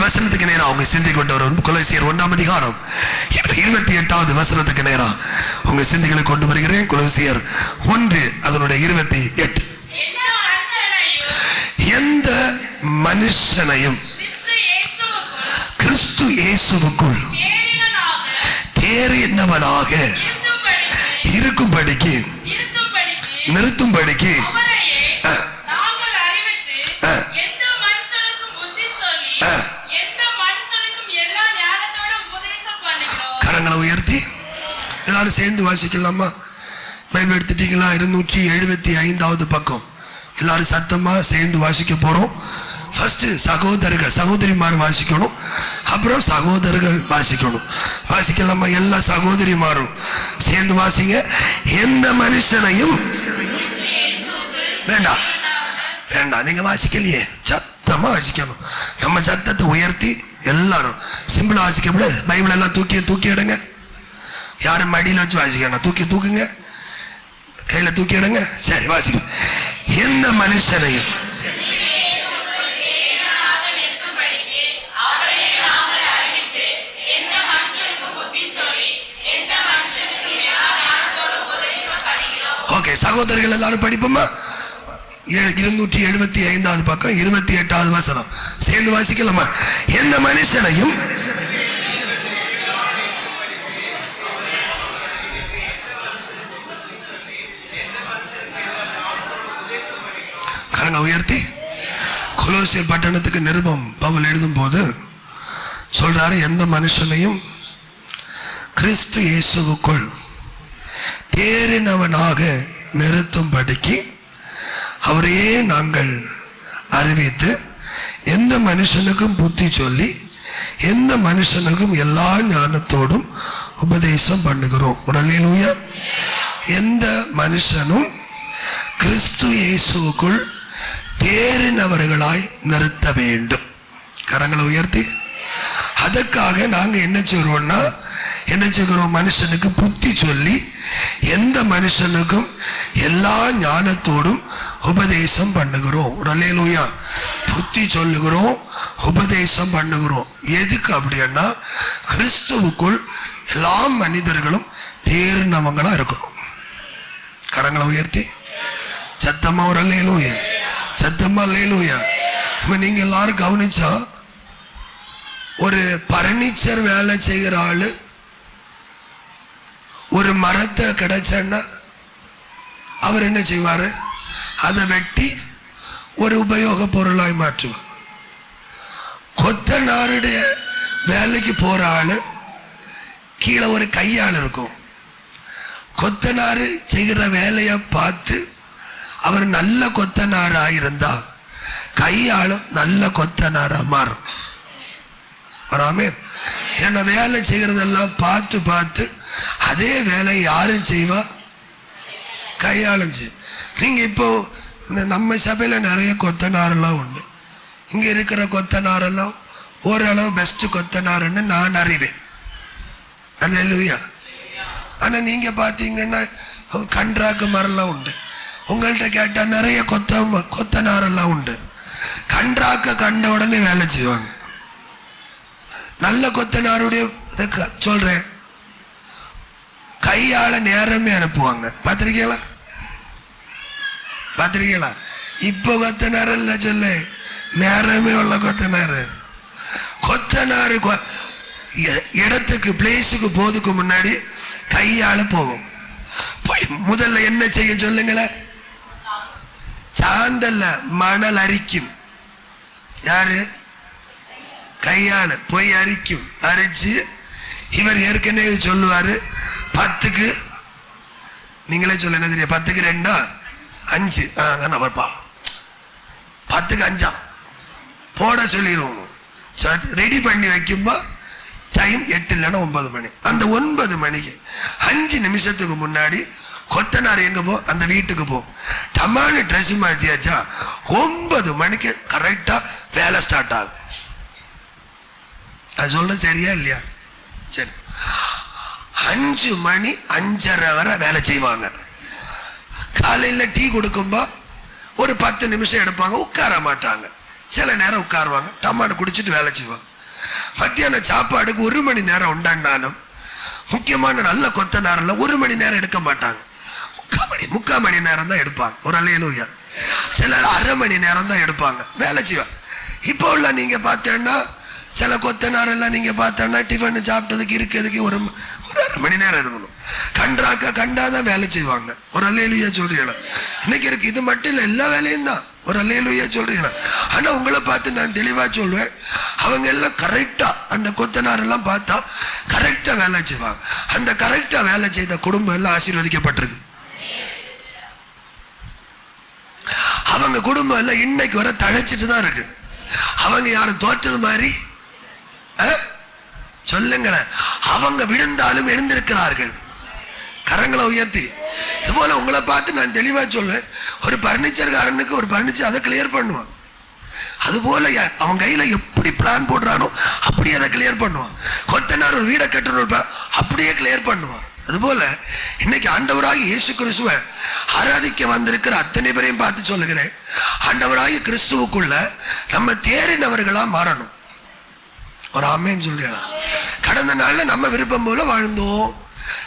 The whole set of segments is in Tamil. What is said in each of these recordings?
வசனத்துக்கு நேரம் அவங்க சிந்தி கொண்டு வரும். கொலோசியர் 1ஆம் அதிகாரம் 28வது வசனத்துக்கு நேரம் உங்க சிந்திகளை கொண்டு வருகிறேன். கொலோசியர் 1 அதனுடைய 28. எந்த மனுஷனையும் கிறிஸ்து இயேசுவுக்குள் தேறினவனாக இருக்கும்படிக்கு நிறுத்தும்படிக்கு கரங்களை உயர்த்தி எல்லாரும் சேர்ந்து வாசிக்கலாமா? பைபிள் எடுத்துட்டீங்களா? 275வது பக்கம். எல்லாரும் சத்தமா சேர்ந்து வாசிக்க போறோம். ஃபர்ஸ்ட் சகோதரர்கள் சகோதரிமார் வாசிக்கணும், அப்புறம் சகோதரர்கள் வாசிக்கணும். வாசிக்கலாமா? எல்லா சகோதரிமாரும் சேர்ந்து வாசிங்க. எந்த மனுஷனையும் வேண்டாம் வேண்டாம், நீங்க வாசிக்கலையே, சத்தமா வாசிக்கணும். நம்ம சத்தத்தை உயர்த்தி எல்லாரும் சிம்பிளா வாசிக்க முடியாது. பைபிள் எல்லாம் தூக்கி எடுங்க. யாரும் மடியில் வச்சு வாசிக்கணும், தூக்குங்க, கையில தூக்கி எடுங்க. சரி வாசிக்க. எந்த மனுஷனையும் ஓகே, சகோதரர்கள் எல்லாரும் படிப்போமா? 275வது பக்கம் 28வது வசனம் சேர்ந்து வாசிக்கலாமா? எந்த மனுஷனையும் கரங்க உயர்த்தி. கொலோசியர் பட்டணத்துக்கு நிருபம் பவுல் எழுதும் போது சொல்றாரு, எந்த மனுஷனையும் கிறிஸ்து இயேசுவுக்குள் தேறினவனாக நிறுத்தும்படிக்கு அவரையே நாங்கள் அறிவித்து எந்த மனுஷனுக்கும் புத்தி சொல்லி எந்த மனுஷனுக்கும் எல்லா ஞானத்தோடும் உபதேசம் பண்ணுகிறோம். அல்லேலூயா. எந்த மனுஷனும் கிறிஸ்து இயேசுவுக்குள் தேறினவர்களாய் நிறுத்த வேண்டும். கரங்களை உயர்த்தி. அதற்காக நாங்க என்ன செய்கிறோம்? மனுஷனுக்கு புத்தி சொல்லி எந்த மனுஷனுக்கும் எல்லா ஞானத்தோடும் உபதேசம் பண்ணுகிறோம். அல்லேலூயா. புத்தி சொல்லுகிறோம், உபதேசம் பண்ணுகிறோம். எதுக்கு அப்படின்னா கிறிஸ்துவுக்குள் எல்லா மனிதர்களும் தேறினவங்களா இருக்கணும். கரங்களை உயர்த்தி சத்தமா ஒரு அல்லேலூயா, சத்தமா அல்லேலூயா. நீங்க எல்லாரும் கவனிச்சா, ஒரு பர்னிச்சர் வேலை செய்கிற ஆளு ஒரு மரத்தை கிடைச்சா அவர் என்ன செய்வாரு? அதை வெட்டி ஒரு உபயோக பொருளாய் மாற்றுவார். கொத்தனாருடைய வேலைக்கு போற ஆளு கீழே ஒரு கையாள் இருக்கும். கொத்தனாரு செய்கிற வேலையை பார்த்து அவர் நல்ல கொத்தனாரா இருந்தா கையாளும் நல்ல கொத்தனாரா மாறும். ஆமென். என்ன வேலை செய்கிறதெல்லாம் பார்த்து அதே வேலை யாரும் செய்வா? கையாளும் செய். நீங்க இப்போ இந்த நம்ம சபையில நிறைய கொத்தனாரெல்லாம் உண்டு. இங்க இருக்கிற கொத்தனாரெல்லாம் ஓரளவு பெஸ்ட் கொத்தனாருன்னு நான் அறிவேன். அல்லேலூயா. ஆனா நீங்க பாத்தீங்கன்னா கன்றாக்கு மரம்லாம் உண்டு. உங்கள்கிட்ட கேட்டா நிறைய கொத்தனாரெல்லாம் உண்டு. கன்றாக்க கண்ட உடனே வேலை செய்வாங்க. நல்ல கொத்தனாருடைய சொல்றேன், கையாள நேரமே அனுப்புவாங்க. பார்த்திருக்கீங்களா? இப்ப கொத்தனார் இல்ல, சொல்ல நேரமே உள்ள கொத்தனாரு. இடத்துக்கு பிளேஸுக்கு போதுக்கு முன்னாடி கையாள போகும். முதல்ல என்ன செய்ய சொல்லுங்களேன்? சாந்தல்ல மணல் அரிக்கும். யாரு? கையாள போய் அரிக்கும். அரிச்சு இவர் ஏற்கனவே சொல்லுவாரு, 10க்கு நீங்களே சொல்ல என்ன தெரியும், 10க்கு 2 5 அவர்ப்பா 10க்கு 5 போட சொல்லிடுவோம். ரெடி பண்ணி வைக்கும்போ டைம் 8 இல்லைன்னா 9 மணி. அந்த 9 மணிக்கு 5 நிமிஷத்துக்கு முன்னாடி கொத்தனார் எங்க போ, அந்த வீட்டுக்கு போ. டமானு ட்ரெஸ் மாற்றியாச்சா 9 மணிக்கு கரெக்டா வேலை ஸ்டார்ட் ஆகும். அது சொல்ற சரியா இல்லையா? சரி. 5 மணி 5:30 வரை வேலை செய்வாங்க. காலையில டீ கொடுக்கும்போ ஒரு 10 நிமிஷம் எடுப்பாங்க, உட்கார மாட்டாங்க. சில நேரம் உட்காருவாங்க, டமாட்டை குடிச்சிட்டு வேலை செய்வாங்க. மத்தியான சாப்பாடுக்கு 1 மணி நேரம் உண்டாண்டாலும் முக்கியமான நல்ல கொத்தனாரில் 1 மணி நேரம் எடுக்க மாட்டாங்க, 3/4 மணி நேரம் தான் எடுப்பாங்க. ஒரு அல்லேலூயா. சிலர் 1/2 மணி நேரம் தான் எடுப்பாங்க, வேலை செய்வாங்க. இப்போ உள்ள நீங்க பார்த்தேன்னா சில கொத்தனாரெல்லாம் நீங்க பார்த்தோன்னா டிஃபன் சாப்பிட்டதுக்கு இருக்கிறதுக்கு ஒரு 1/2 மணி நேரம் எடுக்கணும். கண்டாதான் வேலை செய்வாங்க. ஒரு அல்லேலூயா சொல்றீங்களா? இன்னைக்கு இருக்கு. இது மட்டும் இல்லை, எல்லா வேலையும் தான். ஒரு அல்லேலூயா சொல்றீங்களா? ஆனா உங்களை பார்த்து நான் தெளிவா சொல்வேன், அவங்க எல்லாம் கரெக்டா அந்த கொத்தனார் எல்லாம் பார்த்தா கரெக்டா வேலை செய்வாங்க. அந்த கரெக்டா வேலை செய்த குடும்பம் எல்லாம் ஆசீர்வதிக்கப்பட்டிருக்கு. அவங்க குடும்பம் எல்லாம் இன்னைக்கு வர தழைச்சிட்டு தான் இருக்கு. அவங்க யாரும் தோற்றது மாதிரி சொல்லுங்களேன். அவங்க விழுந்தாலும் எழுந்திருக்கிறார்கள். கரங்களை உயர்த்தி. இது போல உங்களை பார்த்து நான் தெளிவா சொல்லுவேன், ஒரு பர்னிச்சர்காரனுக்கு ஒரு பர்னிச்சர் அதை கிளியர் பண்ணுவான். அது போல அவன் கையில எப்படி பிளான் போடுறானோ அப்படியே அதை கிளியர் பண்ணுவான். கொத்தனார் ஒரு வீடை கட்டணும் அப்படியே கிளியர் பண்ணுவான். அதுபோல இன்னைக்கு ஆண்டவராகி இயேசு கிறிஸ்துவை ஆராதிக்க வந்திருக்கிற அத்தனை பேரையும் பார்த்து சொல்லுகிறேன், ஆண்டவராகி கிறிஸ்துவுக்குள்ள நம்ம தேறினவர்களா மாறணும். ஒரு ஆமேன்னு சொல்றீங்களா? கடந்த நாள்ல நம்ம விருப்பம் போல வாழ்ந்தோம்,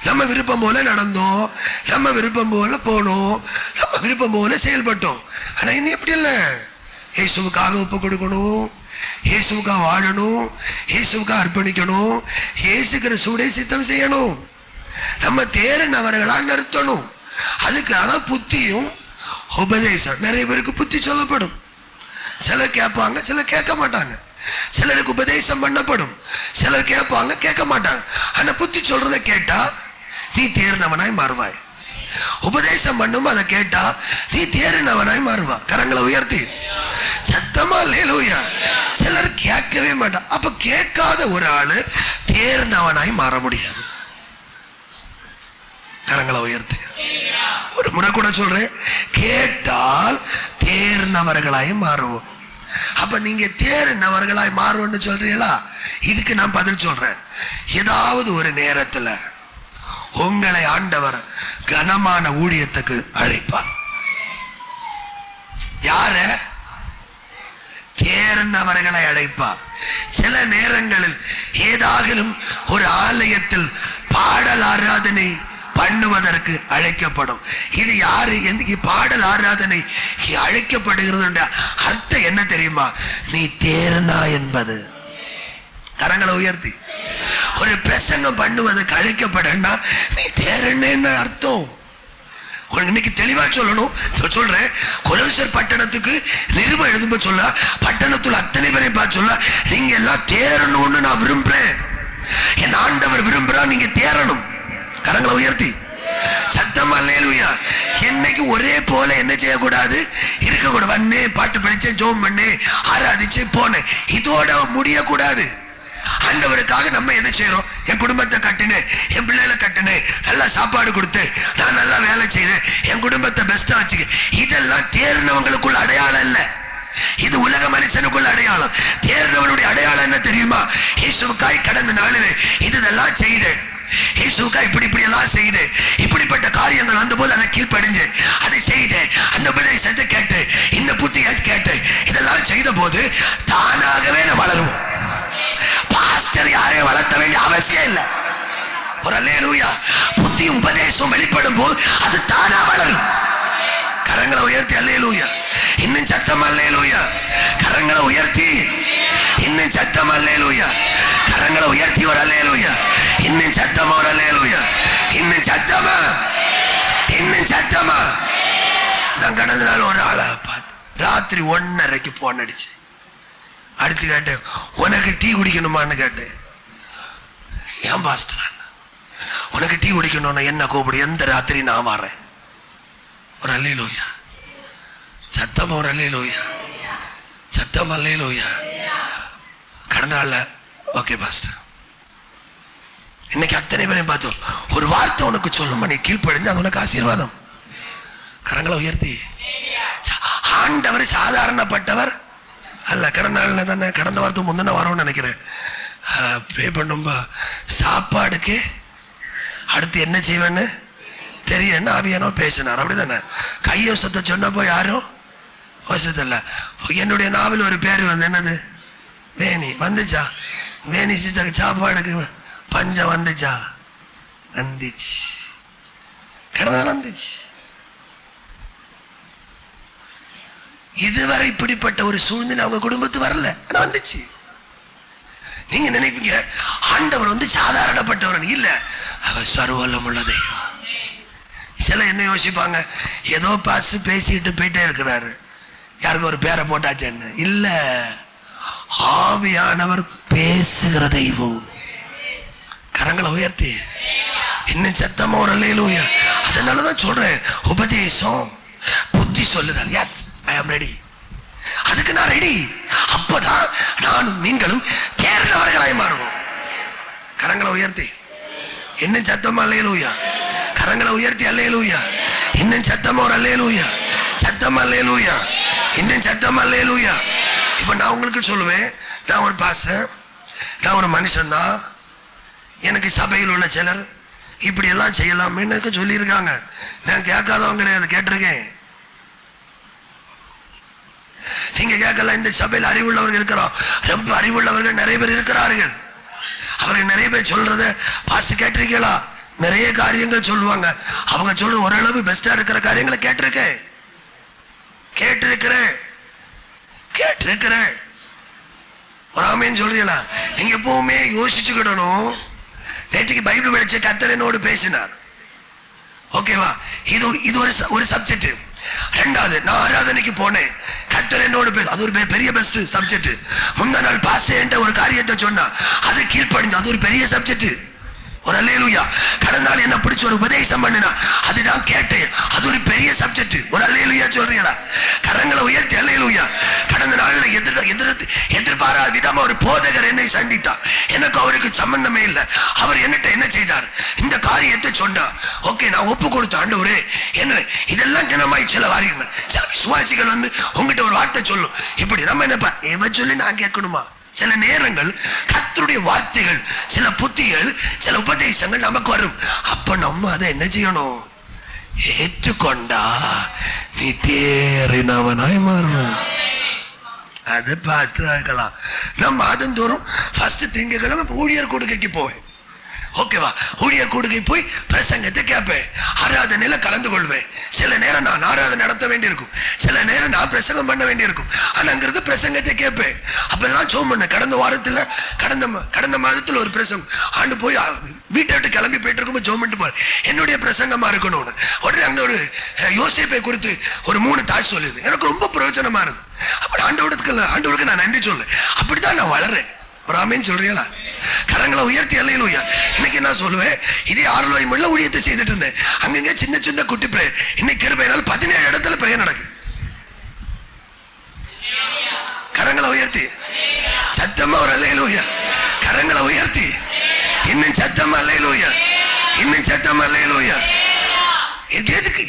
நம்ம விருப்பம் போல நடந்தோம், நம்ம விருப்பம் போல போனோம், நம்ம விருப்பம் போல செயல்பட்டோம். ஆனா இன்னும் எப்படி இல்லை, இயேசுவுக்காக ஒப்பு கொடுக்கணும், இயேசுவுக்காக வாழணும், இயேசுவுக்காக அர்ப்பணிக்கணும், இயேசு கிறிஸ்துவுடைய சித்தம் செய்யணும். நம்ம தேறினவர்களா நிறுத்தணும். அதுக்காக புத்தியும் உபதேசம். நிறைய பேருக்கு புத்தி சொல்லப்படும், சிலர் கேட்பாங்க, சிலர் கேட்க மாட்டாங்க. சிலருக்கு உபதேசம் பண்ணப்படும், சிலர் கேட்பாங்க, கேட்க மாட்டாங்க. ஆனா புத்தி சொல்றதை கேட்டா நீ தேறினவனாய் மாறுவாய். உபதேசம் பண்ணும் அதை கேட்டா நீ தேறினவனாய் மாறுவா. கரங்களை உயர்த்தி சத்தமா அல்லேலூயா. சிலர் கேட்கவே மாட்டான். அப்ப கேட்காத ஒரு ஆளு தேறினவனாய் மாற முடியாது. கரங்களை உயர்த்தி ஒரு முறை கூட சொல்றேன், கேட்டால் தேறினவர்களாய் மாறுவோம். அப்ப நீங்க தேறினவர்களாய் மாறுவோம்னு சொல்றீங்களா? இதுக்கு நான் பதில் சொல்றேன். ஏதாவது ஒரு நேரத்துல உங்களை ஆண்டவர் கனமான ஊழியத்துக்கு அழைப்பார். யார? தேறினவர்களை அழைப்பார். சில நேரங்களில் ஏதாகிலும் ஒரு ஆலயத்தில் பாடல் ஆராதனை பண்ணுவதற்கு அழைக்கப்படும். இது யாரு? பாடல் ஆராதனை அழைக்கப்படுகிறது அர்த்தம் என்ன தெரியுமா? நீ தேறினா என்பது. கரங்களை உயர்த்தி. ஒரு பிரசங்கம் பண்ணுவதற்கு அழைக்கப்படனா நீ தேறினேன்னு அர்த்தம். இன்னைக்கு தெளிவா சொல்லணும். சொல்றேன், கொலோசர் பட்டணத்துக்கு நிருபம் எழுதும்ப சொல்ல, பட்டணத்துல அத்தனை பேரை பார்த்து சொல்ல, நீங்க எல்லாம் தேறணும்னு நான் விரும்புறேன். என் ஆண்டவர் விரும்புறா நீங்க தேறணும். கரங்களை உயர்த்தி சத்தமா அல்லேலூயா. என்னைக்கு ஒரே போல என்ன செய்யக்கூடாது, இருக்கக்கூடாது. வந்தே பாட்டு படிச்சேன், ஜோம் பண்ணே, ஆராதிச்சு போனேன், இதோட முடியக்கூடாது. ஆண்டவருக்காக நம்ம எதை செய்யறோம்? என் குடும்பத்தை கட்டினேன், என் பிள்ளைகளை கட்டினேன், நல்லா சாப்பாடு கொடுத்து, நான் நல்லா வேலை செய்தேன், என் குடும்பத்தை பெஸ்டா வச்சுக்க. இதெல்லாம் தேர்ந்தவங்களுக்குள்ள அடையாளம் இல்ல, இது உலக மனுஷனுக்குள்ள அடையாளம். தேர்ந்தவனுடைய அடையாளம் என்ன தெரியுமா? இயேசுவுக்காய் கடந்த நாளில் இதெல்லாம் செய்தேன், இயேசுவுக்காய் இப்படி எல்லாம் செய்து, இப்படிப்பட்ட காரியங்கள் வந்த போது அதை கீழ்ப்படிஞ்சு அதை செய்து, அந்த உபதேசத்தை கேட்டு, இந்த புத்தியை கேட்டு, இதெல்லாம் செய்த போது தானாகவே நான் வளருவோம். பாஸ்டர் யாரையும் வளர்த்த வேண்டிய அவசியம் இல்லை. ஒரு அல்லேலூயா. புத்தி உபதேசம் வெளிப்படும் போது அது தானா வளரும். கரங்களை உயர்த்தி அல்லேலூயா. இன்னும் சத்தம் அல்லேலூயா. கரங்களை உயர்த்தி இன்னும் சத்தம் அல்லேலூயா. கரங்களை உயர்த்தி ஒரு அல்லேலூயா. இன்னும் சத்தமா ஒரு அல்லேலூயா. இன்னும் சத்தமா, இன்னும் சத்தமா. நான் கடந்த நாள் ஒரு ஆளை பார்த்து ராத்திரி 1:30 போன் அடிச்சு கேட்டேன், உனக்கு டீ குடிக்கணுமான்னு கேட்டேன். ஏன் பாஸ்டர், உனக்கு டீ குடிக்கணும்னா என்ன கூப்பிடு, எந்த ராத்திரி நான் வரேன். ஒரு அல்லேலூயா. சத்தமா ஒரு அல்லேலூயா. சத்தம் அல்லேலூயா. கடந்த நாள்ல ஓகே பாஸ்டர், இன்னைக்கு அத்தனை பேரையும் பார்த்தோம், ஒரு வார்த்தை உனக்கு சொல்லுமா, நீ கீழ்ப்படிந்து அது உனக்கு ஆசீர்வாதம். கரங்களை உயர்த்தி. ஆண்டவர் சாதாரணப்பட்டவர் அல்ல. கடந்த நாளில் தானே, கடந்த வாரத்துக்கு முந்தின வாரம்னு நினைக்கிறேன், ப்ரே பண்ணும்பா சாப்பாடுக்கு அடுத்து என்ன செய்வேன்னு தெரியலன்னு ஆவியானோ பேசினார். அப்படிதானே? கையோசத்தை சொன்னப்போ யாரும் யோசத்தில்ல. என்னுடைய நாவல் ஒரு பேர் வந்து என்னது, வேணி வந்துச்சா? வேணிச்சு சாப்பாடுக்கு பஞ்சம் வந்துச்சா? வந்துச்சு. கடந்த நாள் வந்துச்சு. இதுவரை இப்படிப்பட்ட ஒரு சூழ்நிலை அவங்க குடும்பத்து வரல, ஆனா வந்துச்சு. நீங்க நினைப்பீங்க ஆண்டவர் வந்து சாதாரணப்பட்டவர் இல்ல, அவர் சர்வவல்லம் உள்ள தெய்வம். சில என்ன யோசிப்பாங்க, ஏதோ பாஸ் பேசிட்டு போயிட்டே இருக்கிறாரு, யாருக்கு ஒரு பேரை போட்டாச்சேன்னு. இல்ல, ஆவியானவர் பேசுகிற தெய்வம். கரங்களை உயர்த்தி இன்னும் சத்தமா ஒரு அல்லேலூயா. அதனாலதான் சொல்றேன், உபதேசம் புத்தி சொல்லுதல். S, I am ready. அதுக்கு நான் ரெடி. அப்பதான் நானும் நீங்களும் தேர்ந்தவர்களாய் மாறுவோம். கரங்களை உயர்த்தி இன்னும் சத்தமா அல்லேலூயா. கரங்களை உயர்த்தி அல்லேலூயா. இன்னும் சத்தமா ஒரு அல்லேலூயா. சத்தமா அல்லேலூயா. இன்னும் சத்தமா அல்லேலூயா. இப்ப நான் உங்களுக்கு சொல்லுவேன், நான் ஒரு பாஸ்டர், நான் ஒரு மனுஷன்தான். எனக்கு சபையில் உள்ள சிலர் இப்படி எல்லாம் செய்யலாம் எனக்கு சொல்லியிருக்காங்க. நான் கேட்காதவங்க கிடையாது, கேட்டிருக்கேன். நீங்க கேட்கல. இந்த சபையில் அறிவுள்ளவர்கள் இருக்கிறோம், ரொம்ப அறிவுள்ளவர்கள் நிறைய பேர் இருக்கிறார்கள். அவர்கள் நிறைய பேர் சொல்றத பாஸ் கேட்டிருக்கீங்களா? நிறைய காரியங்கள் சொல்லுவாங்க. அவங்க சொல்ற ஓரளவு பெஸ்டா இருக்கிற காரியங்களை கேட்டிருக்கேன். ஒரு ஆமேன்னு சொல்றீங்களா? நீங்க எப்பவுமே யோசிச்சுக்கிடணும். நேற்றுக்கு பைபிள் படிச்ச கர்த்தர் என்னோடு பேசினார். ஓகேவா? இது ஒரு சப்ஜெக்ட். ரெண்டாவது, நான் ஆராதனைக்கு போனேன், கர்த்தர் என்னோடு அது ஒரு பெரிய பெஸ்ட் சப்ஜெக்ட். முந்தா நாள் பாஸ்டர் என்ற ஒரு காரியத்தை சொன்னா அது கீழ்ப்படிஞ்சு, அது ஒரு பெரிய சப்ஜெக்ட். ஒரு அல்லேலூயா. கடந்த நாள் என்ன பிடிச்ச ஒரு உபதேசம் பண்ணினா அது நான் கேட்டேன், அது ஒரு பெரிய சப்ஜெக்ட். ஒரு அல்லேலூயா சொல்றீங்களா? கரங்களை உயர்த்தி அல்லேலூயா. கடந்த நாள்ல எதிர்பாராத விதமா ஒரு போதகர் என்னை சந்தித்தார். எனக்கு அவருக்கு சம்பந்தமே இல்லை. அவர் என்னட்ட என்ன செய்தார், இந்த காரியத்தை சொன்னார். ஓகே, நான் ஒப்பு கொடுத்த ஆண்டவரே என்ன இதெல்லாம் கனமாய் சில வாரியங்கள், சில விசுவாசிகள் வந்து உங்ககிட்ட ஒரு வார்த்தை சொல்லும். இப்படி நம்ம என்னப்பா எவ சொல்லி நான் கேட்கணுமா? சில நேரங்கள் கர்த்தருடைய வார்த்தைகள், சில புத்திகள், சில உபதேசங்கள் நமக்கு வரும். அப்ப நம்ம அதை என்ன செய்யணும்? ஏற்றுக்கொண்டா நீ தேறினவனாய் மாறும். அது பாஸ்டரா இருக்கலாம். நான் மாதந்தோறும் ஃபர்ஸ்ட் திங்கட்கிழமை ஊழியர் கூடுகைக்கு போவேன். ஓகேவா? ஊழியர் கூடுகை போய் பிரசங்கத்தை கேட்பேன், ஆராதனையில கலந்து கொள்வேன். சில நேரம் நான் ஆராதனை நடத்த வேண்டியிருக்கும், சில நேரம் நான் பிரசங்கம் பண்ண வேண்டியிருக்கும். ஆனா அங்கிருந்து பிரசங்கத்தை கேட்பேன். அப்பெல்லாம் ஜெபம் பண்ண. கடந்த மாதத்துல ஒரு பிரசங்கம் ஆண்டு போய் வீட்டை விட்டு கிளம்பி போயிட்டு இருக்கும்போது ஜெபம் பண்ணிட்டு போறேன், என்னுடைய பிரசங்கமா இருக்கணும்னு. உடனே அங்க ஒரு யோசேப்பை குறித்து ஒரு 3 தாள் சொல்லுது. எனக்கு ரொம்ப பிரயோஜனமா இருந்தது. அப்படி ஆண்டவருக்கு நான் நன்றி சொல்ல. அப்படித்தான் நான் வளர்றேன். ஒரு ஆமேன்னு சொல்றீங்களா? கரங்களை உயர்த்தி அல்லேலூயா. இன்னைக்கு நான் சொல்லுவேன், இதே ஆரோக்கியம் உள்ள ஊழியத்தை செய்துட்டு இருந்தேன். அங்கங்க சின்ன சின்ன குட்டி பிரே. இன்னைக்கு கிருபையினால் 17 இடத்துல பிரே நடக்கு. கரங்களை உயர்த்தி சத்தமா ஒரு அல்லேலூயா. கரங்களை உயர்த்தி இன்னும் சத்தமா அல்லேலூயா. இன்னும் சத்தமா அல்லேலூயா. எதுக்கு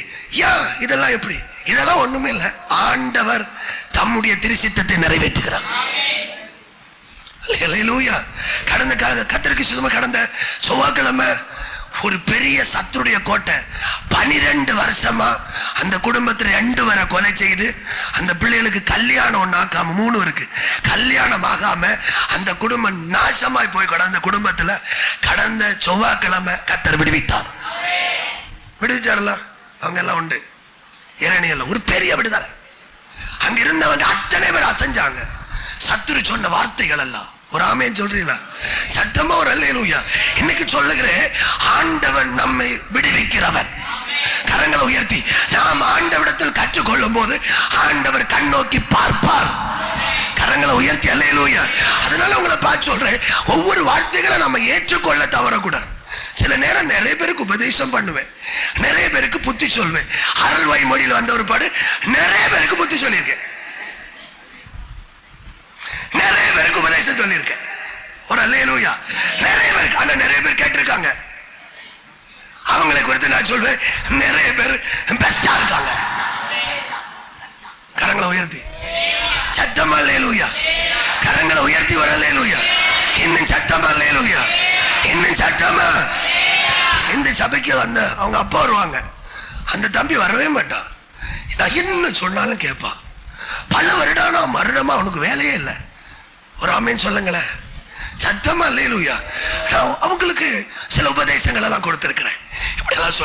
இதெல்லாம்? எப்படி? இதெல்லாம் ஒண்ணுமே இல்லை. ஆண்டவர் தம்முடைய திருச்சித்தத்தை நிறைவேற்றுகிறார். கடந்த கர்த்தருக்கு சுத்தமா கடந்த செவ்வாய்க்கிழமை ஒரு பெரிய சத்துருடைய கோட்டை 12 வருஷமா அந்த குடும்பத்தில் 2 பேரை கொலை செய்து அந்த பிள்ளைகளுக்கு கல்யாணம் ஒண்ணாக்காம 3 இருக்கு கல்யாணம் ஆகாம அந்த குடும்பம் நாசமாய் போய் கடந்த குடும்பத்துல கடந்த செவ்வாய்க்கிழமை கர்த்தர் விடுவித்தார். விடுவிச்சாரலாம். அவங்க எல்லாம் உண்டு. இறைநியல்ல ஒரு பெரிய விடுதலை. அங்க இருந்தவங்க அத்தனை பேர் அசைஞ்சாங்க. சத்துரு சொன்ன வார்த்தைகள் எல்லாம். ஒரு ஆமேன் சொல்றீங்களா? சத்தமா ஒரு அல்லேலூயா. இன்னைக்கு சொல்லுகிறேன், ஆண்டவன் நம்மை விடுவிக்கிறவர். கரங்களை உயர்த்தி நாம் ஆண்டவரிடத்தில் கற்றுக்கொள்ளும் போது ஆண்டவர் கண்ணோக்கி பார்ப்பார். கரங்களை உயர்த்தி அல்லேலூயா. அதனால உங்களை பார்த்து சொல்றேன், ஒவ்வொரு வார்த்தைகளை நம்ம ஏற்றுக்கொள்ள தவறக்கூடாது. சில நேரம் நிறைய பேருக்கு உபதேசம் பண்ணுவேன், நிறைய பேருக்கு புத்தி சொல்வேன். அருள்வாய் மொழியில் வந்த ஒரு பாடு நிறைய பேருக்கு புத்தி சொல்லியிருக்கேன், நிறைய பேருக்கு உபதேசம் சொல்லியிருக்கேன். ஒரு அல்லேலூயா. நிறைய பேருக்கு. ஆனா நிறைய பேர் கேட்டிருக்காங்க. அவங்களை குறித்து நான் சொல்வேன், நிறைய பேர் பெஸ்டா இருக்காங்க. கரங்களை உயர்த்தி சத்தமா அல்லேலூயா. கரங்களை உயர்த்தி ஒரு அல்லேலூயா. இன்னும் சத்தமா அல்லேலூயா. இன்னும் சத்தமா. இந்த சபைக்கு வந்த அவங்க அப்பா வருவாங்க, அந்த தம்பி வரவே மாட்டான். நான் என்ன சொன்னாலும் கேட்பான். பல வருடமா அவனுக்கு வேலையே இல்லை. ஒரு ஆமேன்னு சொல்லுங்களேன். சத்தமா அல்லேலூயா. நான் அவங்களுக்கு சில உபதேசங்கள் எல்லாம் கொடுத்திருக்கிறேன். இப்படி எல்லாம்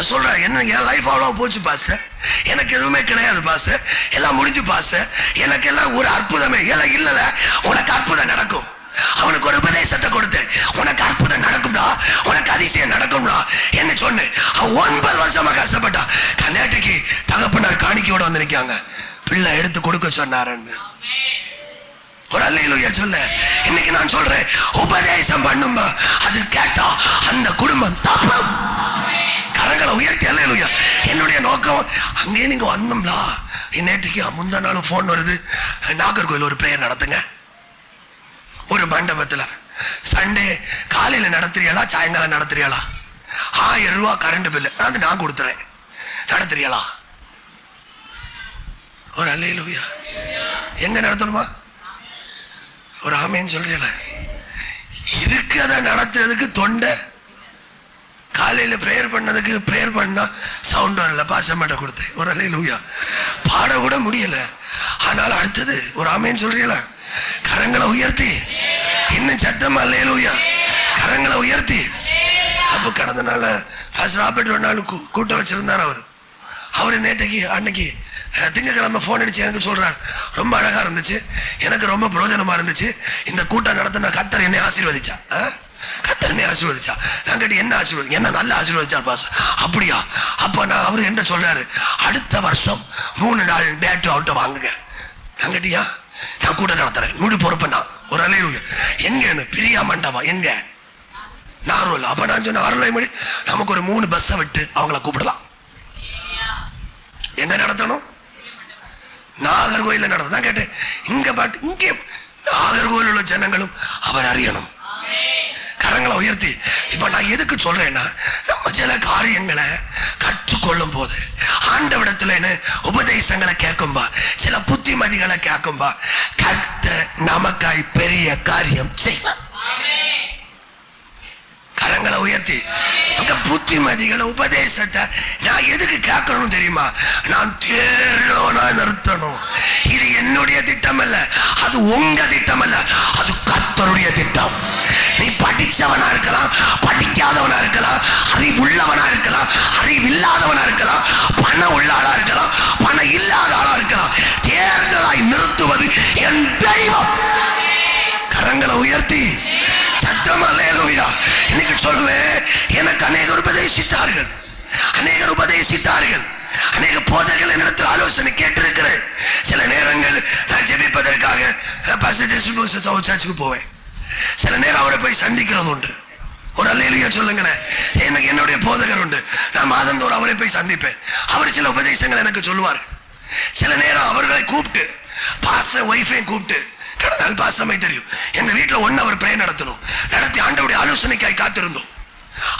சொல்றேன், என்ன என் லைஃப் அவ்வளோ போச்சு பாஸ்டர், எனக்கு எதுவுமே கிடையாது பாஸ்டர், எல்லாம் முடிஞ்சு பாஸ்டர், எனக்கு எல்லாம் ஒரு அற்புதமே எல்லாம் இல்லல. உனக்கு அற்புதம் நடக்கும். அவனுக்கு ஒரு உபதேசத்தை கொடுத்தேன், உனக்கு அற்புதம் நடக்கும்டா, உனக்கு அதிசயம் நடக்கும்டா என்ன சொன்னேன். அவன் 9 வருஷமா கஷ்டப்பட்டான். நேற்றுக்கு தகப்பனார் காணிக்கையோட வந்து நிற்காங்க, பிள்ளை எடுத்து கொடுக்க சொன்னாருன்னு. ஒரு அல்லேலூயா சொல்ல. இன்னைக்கு நான் சொல்றேன், உபதேசம் பண்ணும்பா அது கேட்டா அந்த குடும்பம் தப்பு. கரங்களை உயர்த்தி அல்லேலூயா. என்னுடைய நோக்கம் அங்கே நீங்க வந்தோம்லா. நேற்றுக்கு முந்தா நாள் போன் வருது, நாகர்கோவில் ஒரு பிரேயர் நடத்துங்க ஒரு மண்டபத்தில், சண்டே காலையில நடத்துறீங்களா சாயங்காலம் நடத்துறீங்களா, 1000 ரூபாய் கரண்ட் பில்லு அது நான் கொடுத்துறேன், நடத்துறீங்களா? ஒரு அல்லேலூயா. எங்க நடத்தணுமா? ஒரு ஆமேன்னு சொல்றீங்களா? இருக்கதை நடத்துறதுக்கு தொண்டை, காலையில பிரேயர் பண்ணதுக்கு பிரேயர் பண்ணா சவுண்ட் வரல, பாசமாட்ட கொடுத்தேன். ஒரு அல்லேலூயா. பாட கூட முடியல. ஆனாலும் அடுத்தது ஒரு ஆமேன்னு சொல்றீங்களா? கரங்களை உயர்த்தி இன்னும் சத்தமா அல்லேலூயா, கரங்களை உயர்த்தி. அப்ப கடந்த நாள் பாஸ்டர் ராபர்ட் ஒரு நாள் கூட்டம் வச்சிருந்தார். அவரு நேற்றைக்கு அன்னைக்கு திங்கக்கிழமை போன் அடிச்சு எனக்கு சொல்றாரு, ரொம்ப அழகா இருந்துச்சு, எனக்கு ரொம்ப பிரயோஜனமா இருந்துச்சு, இந்த கூட்டம் நடத்தின கர்த்தர் என்னை ஆசீர்வதிச்சா, கர்த்தர் என்னை ஆசீர்வதிச்சா. நான் கேட்டு என்ன ஆசீர்வதி, என்ன நல்லா ஆசீர்வதிச்சார் பாஸ். அப்படியா? அப்ப நான் அவரு என்ன சொல்றாரு, அடுத்த வருஷம் 3 நாள் டேட் அவுட்ட வாங்குங்க. நான் கேட்டியா, நான் கூட்டம் நடத்துறேன், முழு பொறுப்பு நான். ஒரு அல்லேலூயா. எங்கன்னு? பிரியா மண்டபம் எங்க? நார்வல். அப்ப நான் சொன்ன 6 மணி நமக்கு ஒரு 3 பஸ்ஸை விட்டு அவங்கள கூப்பிடலாம். எங்க நடத்தணும்? நாகர்கோயில நடத்தணும். நான் கேட்டேன், இங்க பாட்டு இங்கே நாகர்கோயில் உள்ள ஜனங்களும் அவர் அறியணும். கரங்களை உயர்த்தி. இப்ப நான் எதுக்கு சொல்றேன்னா, நம்ம சில காரியங்களை கற்றுக்கொள்ளும் போது ஆண்டவிடத்துல உபதேசங்களை கேட்கும்பா, சில புத்திமதிகளை கேட்கும்பா, கர்த்தர் நமக்காய் பெரிய காரியம் செய்வார். கரங்களை உயர்த்தி. புத்திமதிகளை உபதேசத்தை நான் எதுக்கு கேட்கணும் தெரியுமா? நான் தேர்னோனா நிறுத்தணும். இது என்னுடைய திட்டம் அல்ல, அது உங்க திட்டம் அல்ல, அது கர்த்தருடைய திட்டம். நீ படிச்சவனா இருக்கலாம், படிக்காதவனா இருக்கலாம், அறிவுள்ளவனா இருக்கலாம், அறிவில்லாதவனா இருக்கலாம், பணம் உள்ள ஆளா இருக்கலாம், பணம் இல்லாத ஆளா இருக்கலாம், தேர்தலாய் நிறுத்துவது என் தெய்வம். கரங்களை உயர்த்தி சத்தமா அல்லேலூயா. இன்னைக்கு சொல்லுவேன், எனக்கு அநேகர் உபதேசித்தார்கள், அநேகர் உபதேசித்தார்கள், அநேக போதர்கள் என்னிடத்தில் ஆலோசனை கேட்டிருக்கிறேன். சில நேரங்கள் நான் ஜெபிப்பதற்காக சர்ச்சுக்கு போவேன், சில நேரம் அவரை போய் சந்திக்கிறது உண்டு. ஒரு அல்லேலூயா சொல்லுங்களேன். எனக்கு என்னுடைய போதகர் உண்டு, நான் மாதந்தோறும் அவரை போய் சந்திப்பேன். அவர் சில உபதேசங்கள் எனக்கு சொல்லுவார். சில நேரம் அவர்களை கூப்பிட்டு, பாஸ்டர் ஒய்ஃபையும் கூப்பிட்டு, கடந்த பாசமை தெரியும், எங்க வீட்டுல 1 hour பிரேயர் நடத்தணும், நடத்தி ஆண்டவருடைய ஆலோசனைக்காய் காத்திருந்தோம்.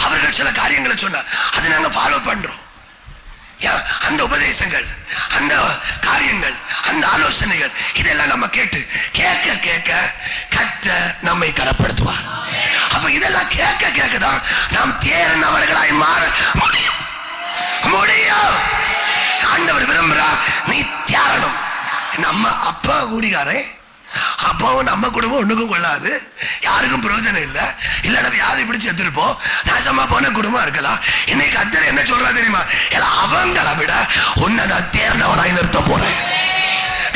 அவர்கள் சில காரியங்களை சொன்னார், அதை நாங்க ஃபாலோ பண்றோம். அந்த உபதேசங்கள், அந்த காரியங்கள், அந்த ஆலோசனைகள் இதெல்லாம் நம்ம கேட்டு கேட்க கேட்க கர்த்தர் நம்மை கரப்படுத்துவார். அப்ப இதெல்லாம் கேட்க கேட்கதான் நாம் தேர்ந்தவர்களாய் மாற முடியும். ஆண்டவர் விரும்புறா நீ தியானம். நம்ம அப்பா கூடிகாரே, அப்பாவும் நம்ம குடும்பம் ஒண்ணுக்கும் கொள்ளாது, யாருக்கும் பிரயோஜனம் இல்லை, இல்லைன்னா வியாதி பிடிச்சு எடுத்துருப்போம், நாசமா போன குடும்பம் இருக்கலாம். இன்னைக்கு கர்த்தர் என்ன சொல்றா தெரியுமா? அவங்களை விட உன்னதான் தேர்ந்தவனாய் நிறுத்த போறேன்.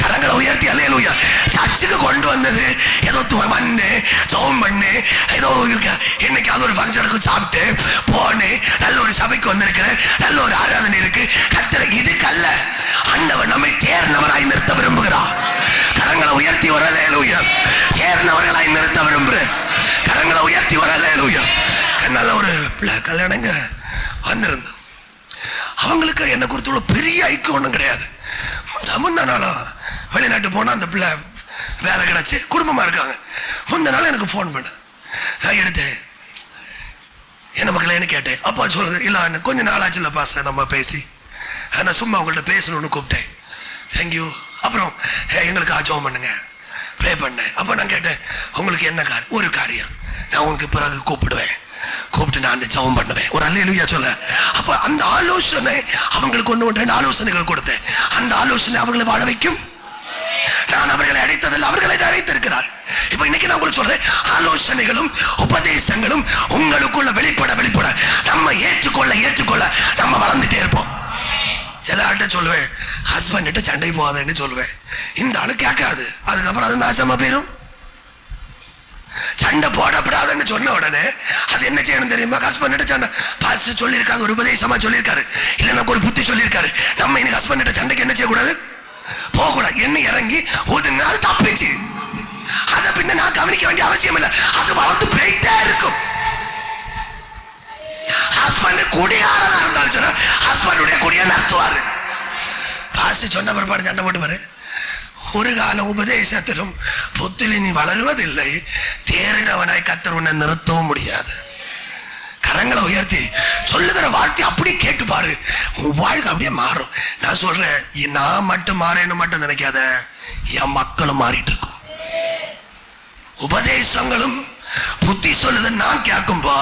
கரங்களை உயர்த்தி அல்லேலூயா. சர்ச்சுக்கு கொண்டு வந்தது ஏதோ வந்து ஜெபம் பண்ணு, ஏதோ இன்னைக்கு அது ஒரு ஃபங்க்ஷனுக்கு சாப்பிட்டு போன்னு நல்ல ஒரு சபைக்கு வந்திருக்கிறேன், நல்ல ஒரு ஆராதனை இருக்கு. கர்த்தர் இதுக்கு அல்ல, ஆண்டவர் நம்மை தேர்ந்தவராய் நிறுத்த விரும்புகிறார். கரங்களை உயர்த்தி வர அல்லேலூயா. தேர்ந்தவர்களாய் நிறுத்த விரும்புறேன். கரங்களை உயர்த்தி வர அல்லேலூயா. நல்ல ஒரு கல்யாணங்க வந்திருந்தோம். அவங்களுக்கு என்ன குறித்துள்ள பெரிய ஐக்கியம் ஒன்றும் கிடையாது. முந்தா நாளும் வெளிநாட்டு போனா அந்த பிள்ளை வேலை கிடைச்சி குடும்பமா இருக்காங்க. முந்த நாள் எனக்கு ஃபோன் பண்ணுது, நான் எடுத்தேன், என்ன மக்களேன்னு கேட்டேன். அப்பா சொல்லுது, இல்லை கொஞ்ச நாள் ஆச்சுல பாச நம்ம பேசி, நான் சும்மா உங்கள்கிட்ட பேசணும்னு கூப்பிட்டேன். தேங்க்யூ. அப்புறம் எங்களுக்கு ஜெபம் பண்ணுங்க, ப்ரே பண்ணேன். அப்போ நான் கேட்டேன், உங்களுக்கு என்ன காரியம்? ஒரு காரியம், நான் உங்களுக்கு பிறகு கூப்பிடுவேன், கூப்பிட்டு நான் ஜெபம் பண்ணுவேன். ஒரு அல்லேலூயா சொல்ல. அப்ப அந்த ஆலோசனை அவங்களுக்கு 1-2 ஆலோசனைகள் கொடுத்தேன். அந்த ஆலோசனை அவர்களை வாழ வைக்கும். நான் அவர்களை அழைத்ததில் அவர்களை அழைத்திருக்கிறார். இப்ப இன்னைக்கு நான் உங்களுக்கு சொல்றேன், ஆலோசனைகளும் உபதேசங்களும் உங்களுக்குள்ள வெளிப்பட நம்ம ஏற்றுக்கொள்ள நம்ம வளர்ந்துட்டே இருப்போம். சில ஆட்ட சொல்லுவேன், ஹஸ்பண்ட் கிட்ட சண்டை போகாதன்னு சொல்லுவேன். இந்த ஆளு கேட்காது. அதுக்கப்புறம் அது நாசமா போயிரும். சண்டை போடப்படாதுன்னு சொன்ன உடனே அது என்ன செய்யணும் தெரியுமா? ஹஸ்பண்ட் சண்டை பாஸ்டர் சொல்லியிருக்காரு, ஒரு உபதேசமா சொல்லியிருக்காரு, இல்ல நமக்கு ஒரு புத்தி சொல்லியிருக்காரு, நம்ம இன்னைக்கு ஹஸ்பண்ட் சண்டைக்கு என்ன செய்யக்கூடாது, போகக்கூடாது. என்ன இறங்கி ஒதுங்க, அது தப்பிச்சு. அதை பின்ன நான் கவனிக்க வேண்டிய அவசியம் இல்லை, அது வளர்ந்து போயிட்டே இருக்கும். ஹஸ்பண்ட் குடியாரனா இருந்தாலும் சொன்னா ஹஸ்பண்டுடைய குடியை நடத்துவாரு. பாஸ்டர் சொன்ன பிற்பாடு சண்டை போட்டு பாரு. ஒரு கால உபதேசத்திலும் புத்தில நீ வளருவதில்லை, தேறினவனாய் கர்த்தர் உன்னை நிறுத்தவும் முடியாது. கரங்களை உயர்த்தி சொல்லுகிற வார்த்தை அப்படி கேட்டு பாரு, உன் வாழ்க்கை அப்படியே மாறும். நான் சொல்றேன், நான் மட்டும் மாறேன்னு மட்டும் நினைக்காத, என் மக்களும் மாறிட்டு இருக்கும். உபதேசங்களும் புத்தி சொல்லுது நான் கேட்கும்போ,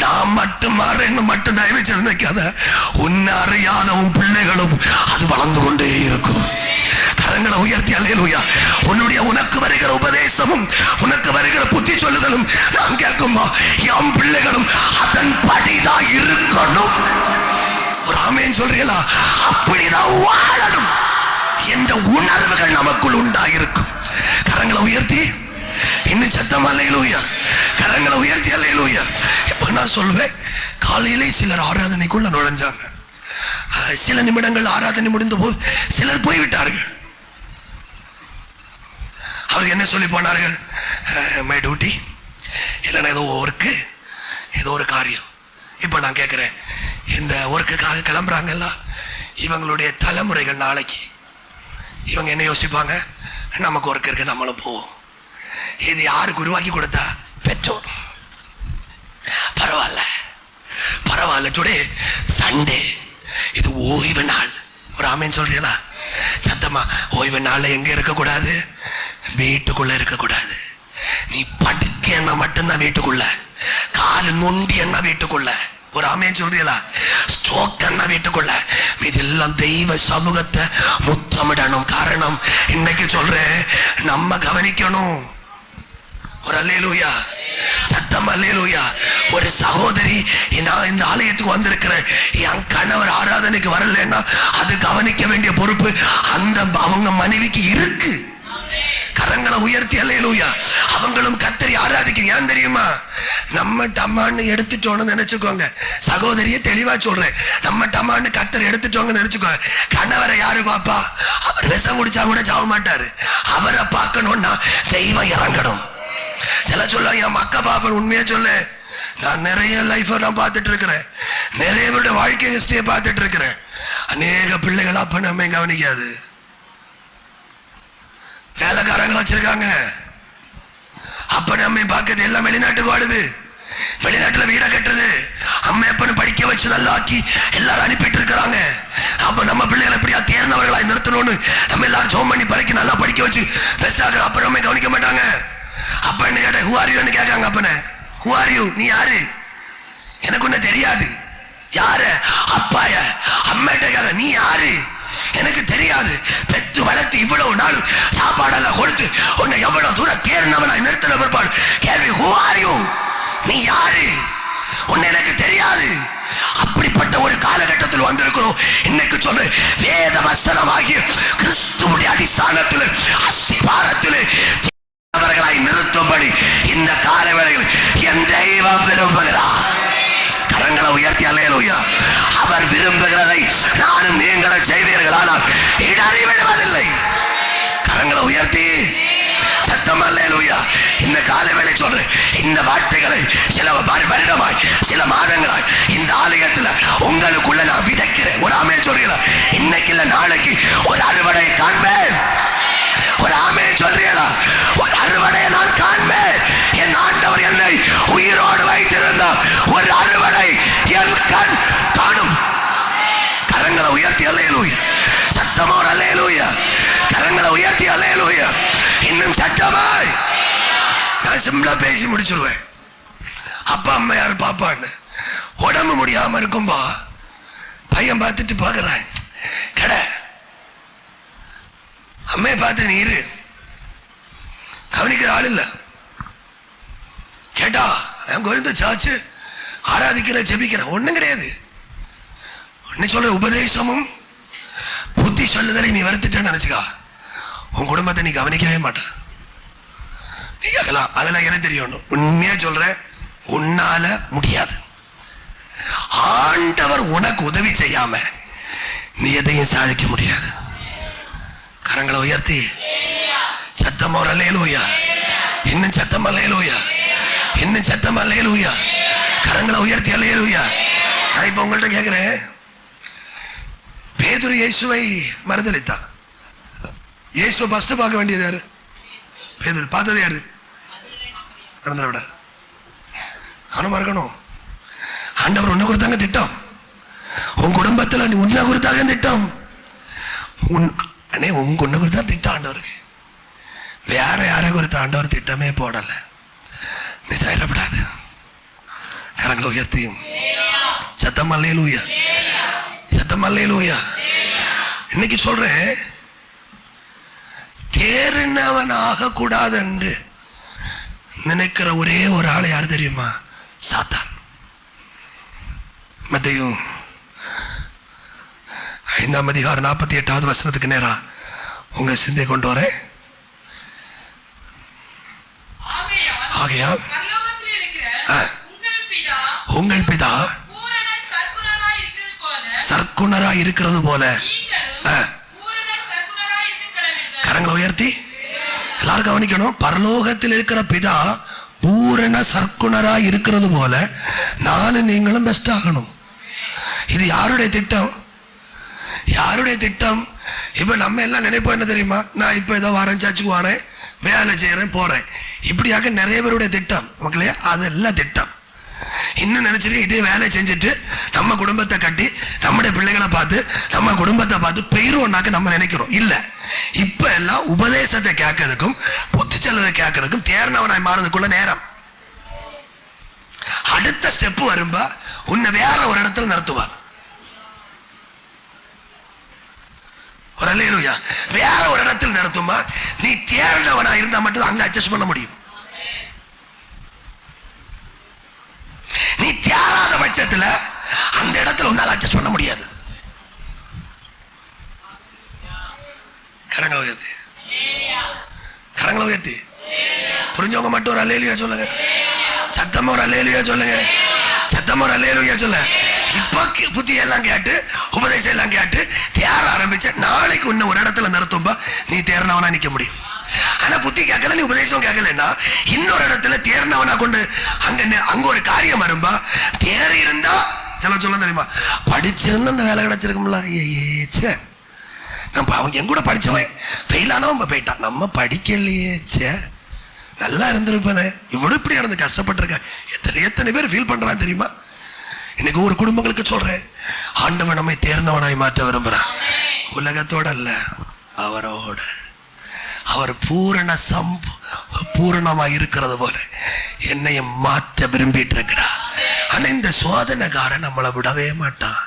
நான் மட்டும் மாறேன்னு மட்டும் தயவு செய்து நினைக்காத, உன்னை அறியாத உன் பிள்ளைகளும் அது வளர்ந்து கொண்டே இருக்கும். கரங்களை உயர்த்தி அல்லேலூயா. உனக்கு வருகிற உபதேசமும் உனக்கு வருகிற புத்தி சொல்லுதலும் நான் கேட்கும்போ, என் பிள்ளைகளும் அதன் படிதான் இருக்கணும். ஒரு ஆமேன் சொல்றீங்களா? அப்படிதான் வாழணும் என்ற உணர்வுகள் நமக்குள் உண்டாயிருக்கும். கரங்களை உயர்த்தி இன்னும் சத்தம் அல்லேலூயா. கரங்களை உயர்த்தி அல்லேலூயா. இப்ப நான் சொல்வேன், காலையிலே சிலர் ஆராதனைக்குள்ள நுழைஞ்சாங்க. சில நிமிடங்கள் ஆராதனை முடிந்த போது சிலர் போய்விட்டார்கள். அவருக்கு என்ன சொல்லி போனார்கள்? மை டியூட்டி, இல்லைன்னா ஏதோ ஒர்க்கு, ஏதோ ஒரு காரியம். இப்போ நான் கேட்குறேன், இந்த ஒர்க்குக்காக கிளம்புறாங்கல்ல, இவங்களுடைய தலைமுறைகள் நாளைக்கு இவங்க என்ன யோசிப்பாங்க? நமக்கு ஒர்க் இருக்கு, நம்மளும் போவோம். இது யாருக்கு உருவாக்கி கொடுத்தா? பெற்றோர். பரவாயில்ல பரவாயில்ல, டுடே சண்டே, இது ஓய்வு நாள். ஒரு ஆமேன் சொல்றீங்களா? சத்தமா. ஓய்வு நாள்ல எங்க இருக்கக்கூடாது? வீட்டுக்குள்ள இருக்கக்கூடாது. நீ படுக்க என்ன மட்டும்தான் வீட்டுக்குள்ள, கால் நொண்டி என்ன வீட்டுக்குள்ள. ஒரு ஆமேன் சொல்றீங்களா? ஸ்ட்ரோக் என்ன வீட்டுக்குள்ள. இதெல்லாம் தெய்வ சமூகத்தை முத்தமிடணும். காரணம், இன்னைக்கு சொல்றேன், நம்ம கவனிக்கணும். ஒரு அல்லேலூயா, சத்தம் அல்லேலூயா. ஒரு சகோதரி, நான் இந்த ஆலயத்துக்கு வந்திருக்கிறேன், என் கணவர் ஆராதனைக்கு வரலன்னா அது கவனிக்க வேண்டிய பொறுப்பு அந்த அவங்க மனைவிக்கு இருக்கு. கரங்களை உயர்த்தி அல்லேலூயா. அவங்களும் கர்த்தரை ஆராதிக்க. ஏன் தெரியுமா? நம்ம டமான்னு எடுத்துட்டோன்னு நினைச்சுக்கோங்க. சகோதரியை தெளிவா சொல்றேன், நம்ம டமான்னு கர்த்தர் எடுத்துட்டோங்கன்னு நினைச்சுக்கோங்க. கணவரை யாரு பாப்பா? அவர் விஷம் குடிச்சா கூட சாவ மாட்டாரு. அவரை பார்க்கணும்னா தெய்வம் இறங்கணும். சில சொல்ல, என் மக்கா பாப்பன். உண்மையா சொல்ல, நான் நிறைய லைஃப் நான் பார்த்துட்டு இருக்கிறேன், நிறைய பேருடைய வாழ்க்கை ஹிஸ்டரியை பார்த்துட்டு இருக்கிறேன். அநேக பிள்ளைகள் அப்ப நம்ம கவனிக்காது. வேலைக்காரங்களை வச்சிருக்காங்க, அப்ப நம்ம பார்க்கறது எல்லாம் வெளிநாட்டுக்கு வாடுது, வெளிநாட்டுல வீடை கட்டுறது, அம்மா எப்பன்னு படிக்க வச்சு நல்லா ஆக்கி எல்லாரும் அனுப்பிட்டு இருக்கிறாங்க. அப்ப நம்ம பிள்ளைகளை எப்படியா தேர்ந்தவர்களாய் நிறுத்தணும்னு நம்ம எல்லாரும் ஜோம் பண்ணி பறக்கி நல்லா படிக்க வச்சு பெஸ்டாக. அப்ப நம்ம கவனிக்க மாட்டாங்க. அப்ப என்ன கேட்ட, ஹூ ஆர் யூன்னு கேட்காங்க. அப்பன ஹூ ஆர் யூ, நீ யாரு? எனக்கு ஒண்ணு தெரியாது. யாரு? அப்பாய அம்மாட்ட கேட்க, நீ யாரு? எனக்கு தெரியாது. பெற்று வளர்த்து இவ்வளவு நாள் சாப்பாடெல்லாம் கொடுத்து உன்னை எவ்வளவு தூரம் தேர்ந்தவனாய் நிறுத்தின பிற்பாடு கேள்வி, ஹூ ஆர் யூ, நீ யாரு? உன்னை எனக்கு தெரியாது. அப்படிப்பட்ட ஒரு காலகட்டத்தில் வந்திருக்கிறோம். இன்னைக்கு சொல்லு, வேத வசனமாகிய கிறிஸ்துவுடைய அடிஸ்தானத்தில் அஸ்திபாரத்தில் அவர்களாய் நிறுத்தும்படி இந்த கால வேளையில் என் தெய்வம் விரும்புகிறார். கரங்களை உயர்த்தி அல்லேலூயா. அவர் விரும்புகிறதை நானும் நீங்களும் செய்வீர்களானால் இடறி விடுவதில்லை. கரங்களை உயர்த்தி சத்தம் அல்லேலூயா. இந்த கால வேளை சொல்லு, இந்த வார்த்தைகளை சில வருடமாய் சில மாதங்களாய் இந்த ஆலயத்தில் உங்களுக்குள்ள நான் விதைக்கிறேன். ஒரு ஆமேன் சொல்றீங்களா? இன்னைக்கு இல்ல நாளைக்கு ஒரு அறுவடை காண்பேன். ஒரு ஆமேன் சொல்றீங்களா? ஒரு அறுவடையை நான் காண்பேன். என் ஆண்டவர் என்னை உயிரோடு வைத்திருந்தார். ஒரு அறுவடை என் கண் காணும். கரங்களை உயர்த்தி அல்லேலூயா. சத்தமா ஒரு அல்லேலூயா. கரங்களை உயர்த்தி அல்லேலூயா. இன்னும் சத்தமாய். நான் சிம்பிளா பேசி முடிச்சிருவேன். அப்பா அம்மா யாரு பாப்பான்னு. உடம்பு முடியாம இருக்கும்பா பையன் பார்த்துட்டு பாக்குறான், கடை அம்மையை பார்த்து நீரு கவனிக்கிற ஆள் இல்ல. கேட்டா கோவிந்த சாச்சு ஆராதிக்கிற ஜெபிக்கிற ஒண்ணும் கிடையாது. ஒன்னு சொல்ற உபதேசமும் புத்தி சொல்லுதலை நீ வருத்திட்டேன்னு நினைச்சுக்கா, உன் குடும்பத்தை நீ கவனிக்கவே மாட்ட. நீ கேட்கலாம், அதெல்லாம் எனக்கு தெரியும். உண்மையா சொல்ற, உன்னால முடியாது. ஆண்டவர் உனக்கு உதவி செய்யாம நீ எதையும் சாதிக்க முடியாது. கரங்களை உயர்த்தி சத்தம் ஒரு அல்லேலூயா, இன்னும் சத்தம் அல்லேலூயா, இன்னும் சத்தம் அல்லேலூயா, கரங்களை உயர்த்தி அல்லேலூயா. நான் இப்ப உங்கள்கிட்ட கேட்கிறேன், பேதுரு இயேசுவை மறுதலித்தான். இயேசு ஃபர்ஸ்ட் பார்க்க வேண்டியது யாரு? பேதுரு. பார்த்தது யாரு? மறந்துட விடாது. அவனும் மறக்கணும். ஆண்டவர் உன்னை குறித்தாங்க திட்டம், உன் குடும்பத்துல உன்னை குறித்தாக திட்டம், உங்க உன்னை குறித்தா திட்டம் ஆண்டவருக்கு. வேற யாரை குறித்த ஆண்டவர் திட்டமே போடல. நீ செயல்படாது. கரங்களை உயர்த்தியும் சத்தம் அல்லேலூயா, சத்தம் அல்லேலூயா. இன்னைக்கு சொல்றேன், தேறினவன் ஆக கூடாது என்று நினைக்கிற ஒரே ஒரு ஆள் யார் தெரியுமா? சாத்தான். மத்தேயு 5:48 நேரா உங்க சிந்தை கொண்டு வரேன். ஆகையால் உங்கள் பிதா சர்க்குணரா இருக்கிறது போல, கரங்களை உயர்த்தி எல்லாரும் கவனிக்கணும், பரலோகத்தில் இருக்கிற பிதா பூரண சர்க்குணரா இருக்கிறது போல நானும் நீங்களும் பெஸ்ட் ஆகணும். இது யாருடைய திட்டம்? யாருடைய திட்டம்? இப்ப நம்ம எல்லாம் நினைப்போம் என்ன தெரியுமா? நான் இப்ப ஏதோ வரேன், சர்ச்சுக்கு வரேன், வேலை செய்யறேன், போறேன். இப்படியாக நிறைய பேருடைய திட்டம் மக்களே, அதெல்லாம் திட்டம். இன்னும் நினைச்சிருக்க இதே வேலை செஞ்சுட்டு நம்ம குடும்பத்தை கட்டி நம்முடைய பிள்ளைகளை பார்த்து நம்ம குடும்பத்தை பார்த்து பெயரோன்னாக்க நம்ம நினைக்கிறோம். இல்ல, இப்ப எல்லாம் உபதேசத்தை கேட்கறதுக்கும் புத்தி செல்லதை கேட்கறதுக்கும் தேர்னவனாய் மாறதுக்குள்ள நேரம். அடுத்த ஸ்டெப் வரும்பா உன்னை வேற ஒரு இடத்துல நிறுத்துவார். ஒரு அல்லேலூயா. வேற ஒரு இடத்தில் நிறுத்துமா, நீ தேர்னவனா இருந்தா மட்டும் அங்க அட்ஜஸ்ட் பண்ண முடியும். நீ தேராத பட்சத்துல அந்த இடத்துல உன்னால அட்ஜஸ்ட் பண்ண முடியாது. கரங்களை உயர்த்தி, கரங்களை உயர்த்தி. புரிஞ்சவங்க மட்டும் ஒரு அல்லேலூயா சொல்லுங்க. சத்தமா ஒரு அல்லேலூயா சொல்லுங்க. சத்தமா ஒரு அல்லேலூயா சொல்லுங்க. இப்ப புத்தி எல்லாம் கேட்டு உபதேசம் எல்லாம் கேட்டு தேர ஆரம்பிச்ச நாளைக்கு உன்னை ஒரு இடத்துல நிறுத்தும்பா நீ தேர்னவனா நிக்க முடியும். ஆனா புத்தி கேட்கல, நீ உபதேசம் கேட்கலன்னா இன்னொரு இடத்துல தேர்னவனா கொண்டு அங்க ஒரு காரியம் வரும்பா. தேர் இருந்தா சொல்ல தெரியுமா, படிச்சிருந்தா அந்த வேலை கிடைச்சிருக்கும்ல. ஏச்சே, நம்ம அவங்க என் கூட படிச்சவன் ஃபெயில் ஆனவன் போயிட்டான், நம்ம படிக்கலையே, சே நல்லா இருந்திருப்பேனே, இவ்வளவு இப்படி நடந்து கஷ்டப்பட்டிருக்கேன். எத்தனை பேர் ஃபீல் பண்றான் தெரியுமா? இன்னைக்கு ஒரு குடும்பங்களுக்கு சொல்றேன், ஆண்டவன் நம்மை தேர்ந்தவனாய் மாற்ற விரும்புறான். உலகத்தோட அல்ல, அவரோட. அவர் பூரணமாய் இருக்கிறது போல என்னையும் மாற்ற விரும்பிட்டு இருக்கிறார். ஆனா இந்த சோதனைக்காரன் நம்மளை விடவே மாட்டான்.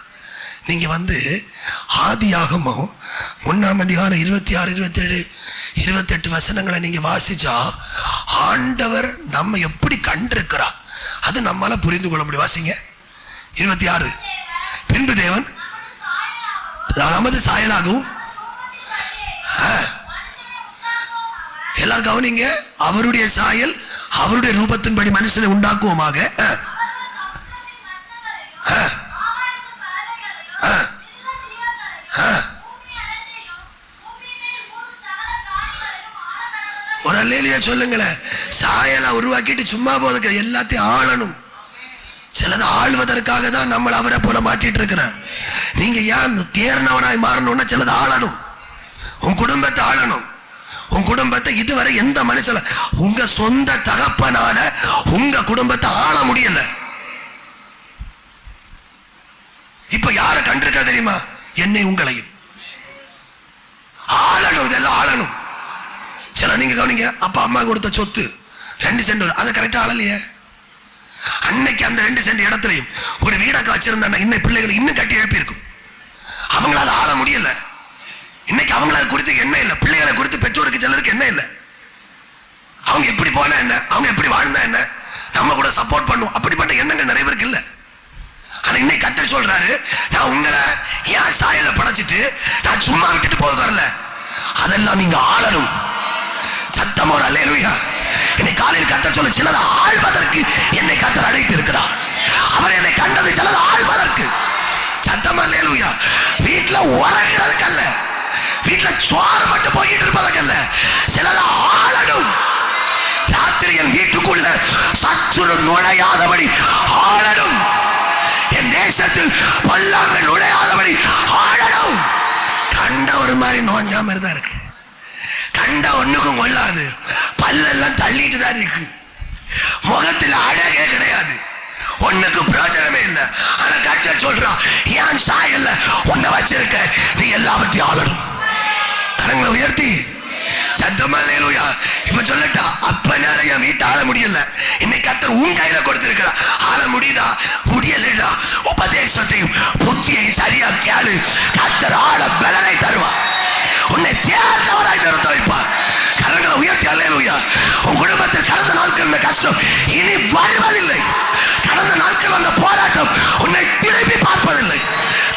நீங்க ஆதியாகமம் 1:26, 27, 28 வசனங்களை நீங்க வாசிச்சா ஆண்டவர் நம்ம எப்படி கண்டிருக்கிறார் அது நம்மால புரிந்து கொள்ள முடியும். வாசிங்க 26. பின்பு தேவன் நமது சாயலாகவும், எல்லாரும் கவனிங்க, அவருடைய சாயல் அவருடைய ரூபத்தின்படி மனுஷனை உண்டாக்குவோமாக. ஒரு அல்லேலூயா சொல்லுங்களேன். சாயலா உருவாக்கிட்டு சும்மா போதுங்க, எல்லாத்தையும் ஆளணும். சிலது ஆள்வதற்காக தான் நம்மளை அவரை போல மாற்றிட்டு இருக்கிறார். நீங்க ஏன் தேர்னவனாய் மாறணும்னா சிலது ஆளணும். உன் குடும்பத்தை ஆளணும். உன் குடும்பத்தை இதுவரை எந்த மனுஷன உங்க சொந்த தகப்பனால உங்க குடும்பத்தை ஆள முடியல. இப்ப யார கண்டிருக்கா தெரியுமா? என்னை உங்களையும் ஆளணும். இதெல்லாம் ஆளணும். சில நீங்க கவனிங்க, அப்பா அம்மா கொடுத்த சொத்து 2 சென்ட், அதை கரெக்டா ஆளலையே. அன்னைக்கு அந்த 2 சென்ட் இடத்துலையும் ஒரு வீடாக்க வச்சிருந்தா இன்னும் பிள்ளைகளை இன்னும் கட்டி எழுப்பி இருக்கும். அவங்களால ஆள முடியல. இன்னைக்கு அவங்களால குறித்து என்ன இல்லை, பிள்ளைகளை குறித்து பெற்றோருக்கு சிலருக்கு என்ன இல்லை. அவங்க எப்படி போனா என்ன, அவங்க எப்படி வாழ்ந்தா என்ன, நம்ம கூட சப்போர்ட் பண்ணுவோம், அப்படிப்பட்ட எண்ணங்கள் நிறைய பேருக்கு இல்ல. ஆனா இன்னைக்கு கர்த்தர் சொல்றாரு, நான் உங்களை ஏன் சாயல படைச்சிட்டு நான் சும்மா விட்டுட்டு போக வரல, அதெல்லாம் நீங்க ஆளணும். சத்தம் ஒரு அல்லேலூயா. இன்னைக்கு காலையில் கர்த்தர் சொல்ல, சிலதை ஆள்வதற்கு என்னை கர்த்தர் அழைத்து இருக்கிறார். அவர் என்னை கண்டது சிலதை ஆள்வதற்கு. சத்தம் அல்லேலூயா. வீட்டுல உறங்குறதுக்கு அல்ல, வீட்டுல சோறு மட்டும் போயிட்டு இருப்பதற்கு அல்ல, சிலதை ஆளணும். ராத்திரி என் வீட்டுக்குள்ள சத்துரு நுழையாதபடி ஆளணும். என் தேசத்தில் பல்லாங்க நுழையாதபடி ஆளணும். கண்ட ஒரு மாதிரி நோஞ்சா மாதிரி தான் இருக்கு, கண்ட ஒண்ணுக்கும் கொள்ளாது, பல்லெல்லாம் தள்ளிட்டு தான் இருக்கு, முகத்தில் அழகே கிடையாது, ஒண்ணுக்கு பிரயோஜனமே இல்லை. ஆனா கர்த்தர் சொல்றான், ஏன் சாயல்ல உன்னை வச்சிருக்க, நீ எல்லாவற்றையும் ஆளணும். கரங்களை உயர்த்தி சத்தம் அல்லேலூயா. இப்ப சொல்லட்டா, அப்பனால என் வீட்டை ஆள முடியல, இன்னைக்கு கர்த்தர் உன் கையில கொடுத்திருக்கிறார். ஆள முடியுதா? முடியலடா, உபதேசத்தையும் புத்தியையும் சரியா கேளு, கர்த்தர் ஆள பலனை தருவா, உன்னை தேர்ந்தவராய் நிறுத்த வைப்பார். கரங்களை உயர்த்தி அல்லேலூயா. உன் குடும்பத்தில் கடந்த நாட்கள் கஷ்டம் இனி வருவதில்லை. கடந்த நாட்கள் வந்த போராட்டம் உன்னை திரும்பி பார்ப்பதில்லை.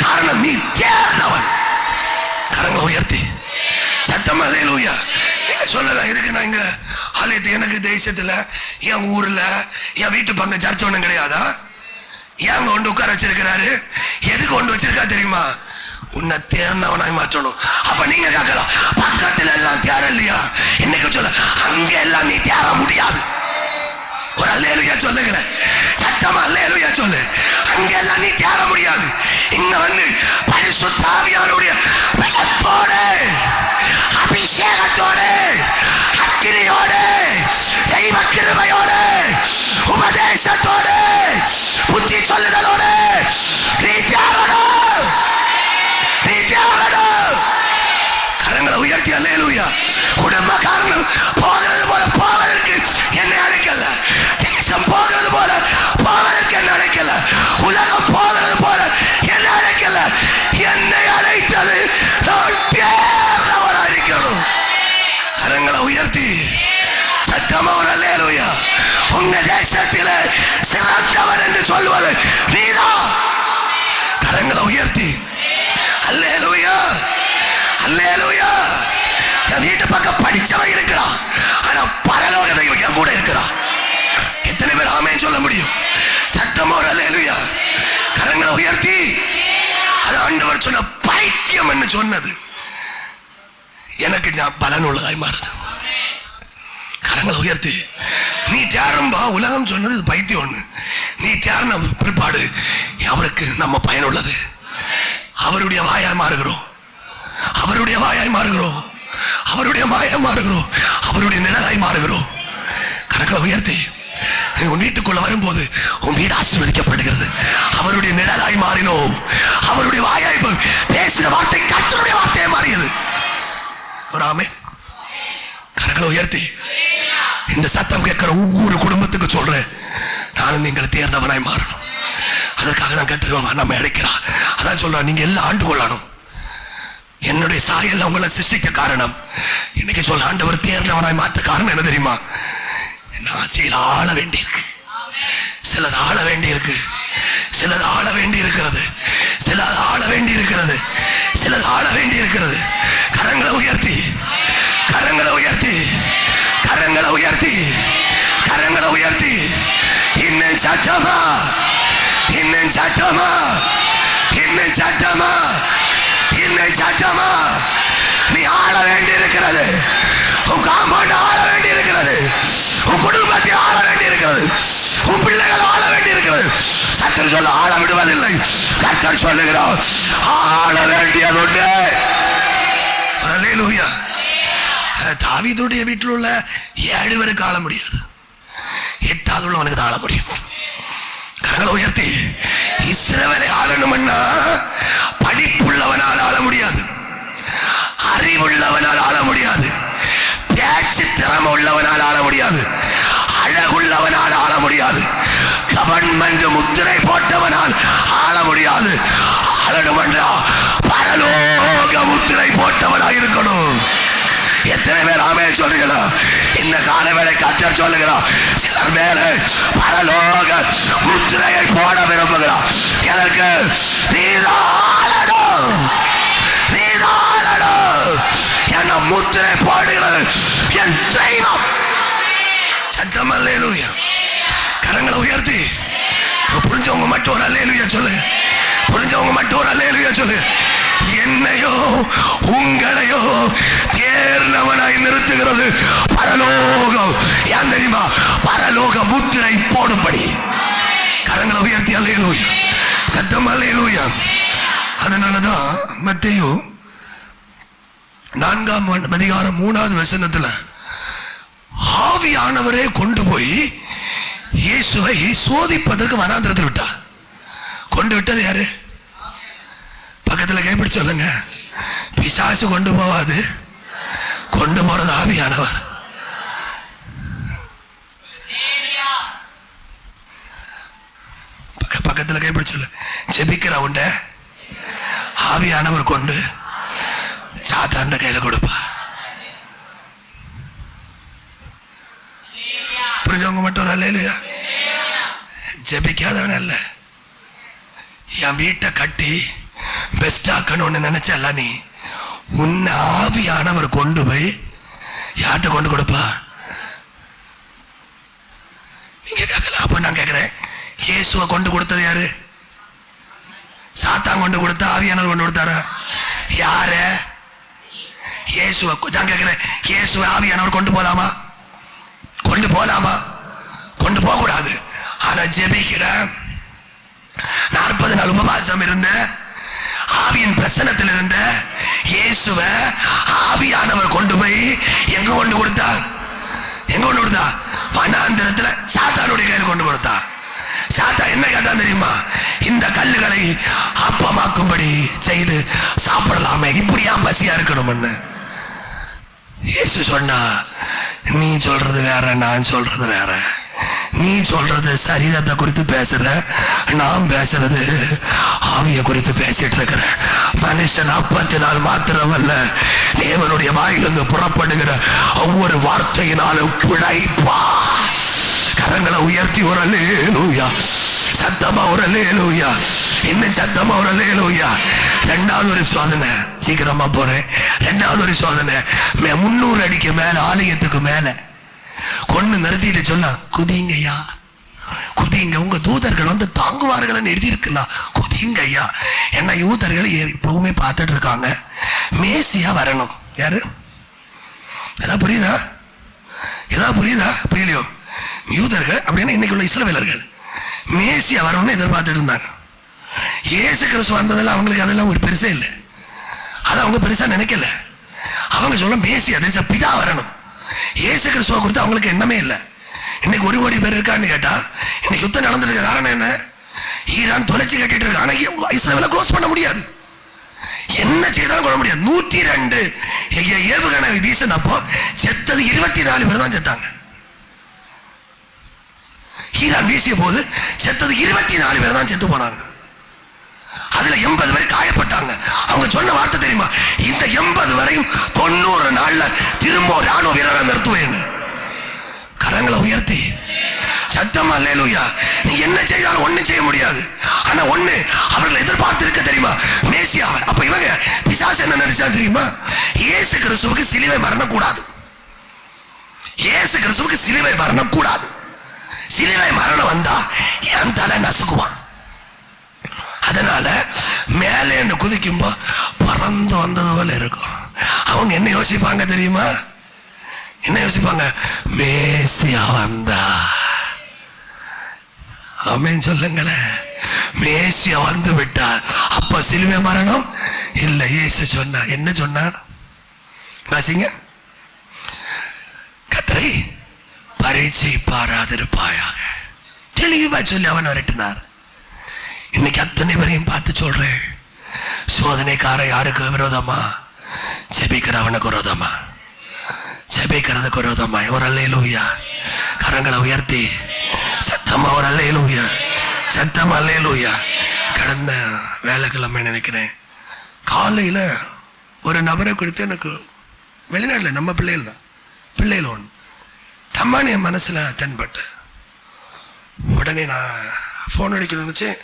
காரணம், நீ தேர்ந்தவன். கரங்களை உயர்த்தி சத்தம் அல்லேலூயா. நீங்க சொல்லலாம், இதுக்கு நான் இங்க ஆலயத்து எனக்கு தேசத்துல என் ஊர்ல என் வீட்டு பக்கம் சர்ச்சை ஒண்ணும் கிடையாதா? ஏன் கொண்டு உட்கார வச்சிருக்கிறாரு? எதுக்கு கொண்டு வச்சிருக்கா தெரியுமா? உன்னை தேர்ந்தவனாய் மாற்றணும். அப்ப நீங்க கேட்கலாம், பக்கத்துல எல்லாம் தேர இல்லையா? இன்னைக்கு சொல்ல, அங்க எல்லாம் நீ தேர முடியாது. ஒரு அல்லேலூயா சொல்லுங்களேன். சத்தமா அல்லேலூயா சொல்லு. அங்க எல்லாம் நீ தேர முடியாது. இங்க வந்து பரிசுத்த ஆவியானவருடைய பலத்தோடு, அபிஷேகத்தோடு, அக்கினியோடு, தெய்வ கிருபையோடு, உபதேசத்தோடு, புத்தி சொல்லுதலோடு நீ தேரணும். நீ தேரணும். கரங்களை உயர்த்தி அல்லேலூயா. குடும்ப காரணம் போகிறது போல போவதற்கு என்னை அழைக்கல, தேசம் போகிறது போல போவதற்கு என்னை அழைக்கல, உலகம் போகிறது போல என்னை அழைக்கல, என்னை அழைத்தது நான் தேர்ந்தவராய் இருக்கணும். கரங்களை உயர்த்தி சத்தமா ஒரு அல்லேலூயா. உங்க தேசத்தில சிறந்தவர் என்று சொல்வது நீதான். கரங்களை உயர்த்தி அல்லேலூயா, அல்லேலூயா. என் வீட்டு பக்கம் படிச்சவன் இருக்கிறான், ஆனா பரலோக தெய்வம் என் கூட இருக்கிறான். எத்தனை பேர் ஆமென் சொல்ல முடியும்? சத்தமா ஒரு அல்லேலூயா. கரங்களை உயர்த்தி. அது ஆண்டவர் சொன்ன பைத்தியம் என்று சொன்னது எனக்கு நான் பலன் உள்ளதாய் மாறுது. கரங்களை உயர்த்தி. நீ தேரம்பா, உலகம் சொன்னது பைத்தியம் ஒண்ணு, நீ தேர்ன பிற்பாடு அவருக்கு நம்ம பயனுள்ளது. அவருடைய வாயாய் மாறுகிறோம், அவருடைய வாயாய் மாறுகிறோம், அவருடைய வாயாய் மாறுகிறோம், அவருடைய நிழலாய் மாறுகிறோம். கரங்களை உயர்த்தி. உன் வீட்டுக்குள்ள வரும்போது உன் வீடு ஆசீர்வதிக்கப்படுகிறது. அவருடைய நிழலாய் மாறினோம், அவருடைய வாயாய் பேசுற வார்த்தை கர்த்தருடைய வார்த்தையை மாறியது. ஆமென். கரங்களை உயர்த்தி. இந்த சத்தம் கேட்கிற ஒவ்வொரு குடும்பத்துக்கு சொல்றேன், நானும் நீங்கள் தேர்ந்தவனாய் மாறணும். அதற்காக தான் கர்த்தர் நம்ம அழைக்கிறார். அதான் சொல்றான், நீங்க எல்லாம் ஆண்டு கொள்ளணும். என்னுடைய சாயல் உங்களை சிருஷ்டிக்க காரணம், இன்னைக்கு சொல்ல ஆண்டவர் தேர்ந்தவனாய் மாற்ற காரணம் என்ன தெரியுமா? நான் சில ஆள வேண்டி இருக்கு, சிலது ஆள வேண்டி இருக்கு, சிலது ஆள வேண்டி இருக்கிறது, சிலது ஆள வேண்டி இருக்கிறது, சிலது ஆள வேண்டி இருக்கிறது. கரங்களை உயர்த்தி, கரங்களை உயர்த்தி, கரங்களை உயர்த்தி, கரங்களை உயர்த்தி. இன்னும் சத்தமா, இன்னும் சத்தமா, இன்னும் சத்தமா, இன்னும் சத்தமா. நீ ஆள வேண்டி இருக்கிறது, உன் காம்பவுண்ட் ஆள வேண்டி இருக்கிறது, உன் குடும்பத்தை ஆள வேண்டி இருக்கிறது, உன் பிள்ளைகள் ஆள வேண்டி இருக்கிறது. கர்த்தர் சொல்ல ஆள விடுவதில்லை. கர்த்தர் சொல்லுகிறார், ஆள வேண்டியது உண்டு. அல்லேலூயா. தாவீதுடைய வீட்டில் உள்ள 7 பேருக்கு ஆள முடியாது, 8வது உள்ளவனுக்கு தான் ஆள முடியும். கரங்களை உயர்த்தி. இஸ்ரவேலை ஆளணும்னா படிப்புள்ளவனால் ஆள முடியாது, அறிவுள்ளவனால் ஆள முடியாது, பேச்சு திறமை உள்ளவனால் ஆள முடியாது, அழகுள்ளவனால் ஆள முடியாது, கவர்மெண்ட் முத்திரை போட்டவனால் ஆள முடியாது. ஆளணும்ன்றா பரலோக முத்திரை போட்டவனாக இருக்கணும். எத்தனை பேர் ஆமென் சொல்றீங்களா? இந்த காலவேளை கர்த்தர் சொல்லுகிறார், சிலர் மேலே பரலோக முத்திரையை போட விரும்புகிறார். எனக்கு என்ன முத்திரை போடுகிறது என் தெய்வம். சத்தம் அல்லேலூயா. கரங்களை உயர்த்தி புரிஞ்சவங்க மட்டும் ஒரு அல்லேலூயா சொல்லு. புரிஞ்சவங்க மட்டும் ஒரு அல்லேலூயா சொல்லு. என்னையோ உங்களையோ தேர்ந்தவனாய் நிறுத்துகிறது பரலோகம். ஏன் தெரியுமா? பரலோக முத்திரை போடும்படி. கரங்களை உயர்த்தி அல்லேலூயா. சத்தம் அல்லேலூயா. அதனாலதான் மத்தேயு 4:3 ஆவியானவரே கொண்டு போய் இயேசுவை சோதிப்பதற்கு வனாந்திரத்தில் விட்டார். கொண்டு விட்டது யாரு? பக்கத்துல கைப்பிடிச்சு சொல்லுங்க. பிசாசு கொண்டு போவாது, கொண்டு போறது ஆவியானவர். பக்கத்துல கைப்பிடிச்சு சொல்லு. ஜெபிக்கிற உண்ட ஆவியானவர் கொண்டு சாத்தாண்ட கையில கொடுப்பா. புரிஞ்சவங்க மட்டும் அல்லேலூயா. ஜெபிக்காதவன் அல்ல. என் வீட்டை கட்டி பெஸ்டாக்கணும்னு நினைச்சல, நீ உன்னை ஆவியானவர் கொண்டு போய் யார்கிட்ட கொண்டு கொடுப்பா? நீங்க கேட்கல. அப்ப நான் கேட்கிறேன், இயேசுவை கொண்டு கொடுத்தது யாரு? சாத்தான் கொண்டு கொடுத்தா ஆவியானவர் கொண்டு கொடுத்தாரா? யாரு? இயேசுவை. நான் கேட்கிறேன், இயேசுவை ஆவியானவர் கொண்டு போலாமா? கொண்டு போலாமா? கொண்டு போக கூடாது. ஆனா ஜெபிக்கிற 40 நாள் உபவாசம் இருந்த ஆவியின் பிரசன்னத்தில் இருந்த இயேசுவை ஆவியானவர் கொண்டு போய் எங்க கொண்டு கொடுத்தார்? எங்க கொண்டு கொடுத்தா? வனாந்திரத்துல சாத்தானுடைய கையில் கொண்டு கொடுத்தா. சாத்தா என்ன கேட்டான் தெரியுமா? இந்த கல்லுகளை அப்பமாக்கும்படி செய்து சாப்பிடலாமே, இப்படியா பசியா இருக்கணும்னு. இயேசு சொன்னா, நீ சொல்றது வேற, நான் சொல்றது வேற. நீ சொல்றது சரீரத்தை குறித்து பேசுற, நான் பேசுறது ஆவியை குறித்து பேசிட்டு இருக்கிற. மனுஷன் 40 நாள் மாத்திரமல்ல, தேவனுடைய வாயிலிருந்து புறப்படுகிற ஒவ்வொரு வார்த்தையினாலும் பிழைப்பா. கரங்களை உயர்த்தி ஒரு அல்லேலூயா. சத்தமா ஒரு அல்லேலூயா. இன்னும் சத்தமா ஒரு அல்லேலூயா. 2வது ஒரு சோதனை, சீக்கிரமா போறேன். 2வது ஒரு சோதனை, 300 அடிக்கு மேல ஆலயத்துக்கு மேல கொண்டு நிறுத்திட்டு சொன்னா, குதிங்கய்யா குதிங்க, உங்க தூதர்கள் வந்து தாங்குவார்கள் எழுதி இருக்கலாம், குதிங்க ஐயா. என்ன யூதர்கள் எப்பவுமே பார்த்துட்டு இருக்காங்க, மேசியா வரணும். யாரு? ஏதாவது புரியுதா? ஏதாவது புரியுதா? புரியலையோ? யூதர்கள் அப்படின்னா இன்னைக்கு உள்ள இஸ்ரவேலர்கள் மேசியா வரணும்னு எதிர்பார்த்துட்டு இருந்தாங்க. இயேசு கிறிஸ்து வந்ததெல்லாம் அவங்களுக்கு அதெல்லாம் ஒரு பெருசே இல்லை. அதை அவங்க பெருசா நினைக்கல. அவங்க சொல்ல மேசியா பிதா வரணும். இயேசு கிறிஸ்துவ குறித்து அவங்களுக்கு எண்ணமே இல்லை. இன்னைக்கு 1 கோடி பேர் இருக்கான்னு கேட்டா, இன்னைக்கு யுத்தம் நடந்திருக்க காரணம் என்ன? ஈரான் தொலைச்சி கட்டிட்டு இருக்கு. ஆனா இஸ்ரேலை க்ளோஸ் பண்ண முடியாது. என்ன செய்தாலும் கொள்ள முடியாது. 102 ஏவுகணை வீசினப்போ செத்தது 24 பேர் தான் செத்தாங்க. ஈரான் வீசிய போது செத்தது 24 பேர் தான் செத்து போனாங்க. அதுல 80 பேர் காயப்பட்டாங்க. அவங்க சொன்ன வார்த்தை தெரியுமா? இந்த 80 வரையும் 90 நாள்ல திரும்ப ராணுவ வீரரை நிறுத்துவேன். கரங்களை உயர்த்தி சத்தமா அல்லேலூயா. நீ என்ன செய்தாலும் ஒண்ணு செய்ய முடியாது. ஆனா ஒண்ணு அவர்கள் எதிர்பார்த்து இருக்க தெரியுமா? மேசியாவை. அப்ப இவங்க பிசாசு என்ன நினைச்சா தெரியுமா? இயேசு கிறிஸ்துவுக்கு சிலுவை மரணம் கூடாது. இயேசு கிறிஸ்துவுக்கு சிலுவை மரணம் கூடாது. சிலுவை மரணம் வந்தா என் தலை நசுக்குவான். அதனால மேலே குதிக்கும்போ பறந்து வந்தது போல இருக்கும். அவங்க என்ன யோசிப்பாங்க தெரியுமா? என்ன யோசிப்பாங்க? மேசியா வந்தா. ஆமென் சொல்லுங்களேன். மேசியா வந்து விட்டார். அப்ப சிலுவை மரணம் இல்லை. இயேசு சொன்னார். என்ன சொன்னார்? வாசிங்க. கர்த்தரை பரீட்சை பாராதிருப்பாயாக. தெளிவா சொல்லி அவன் வரட்டினார். இன்னைக்கு அத்தனை பேரையும் பார்த்து சொல்றேன், சோதனைக்கார யாருக்கு விரோதமா? ஜெபிக்கிறவனுக்கு விரோதமா? ஜெபிக்கிறதுக்கு விரோதமா? ஒரு அல்லேலூயா. கரங்களை உயர்த்தி சத்தமா ஒரு அல்லேலூயா. சத்தமா அல்லேலூயா. கடந்த வேலைக்கிழமை நினைக்கிறேன், காலையில ஒரு நபரை குறித்து எனக்கு வெளிநாட்டில் நம்ம பிள்ளைகள் தான், பிள்ளைகள் ஒன்று தம்மானு என் மனசுல தென்பட்டு உடனே நான் ஃபோன் அடிக்கணும்னு நினச்சேன்.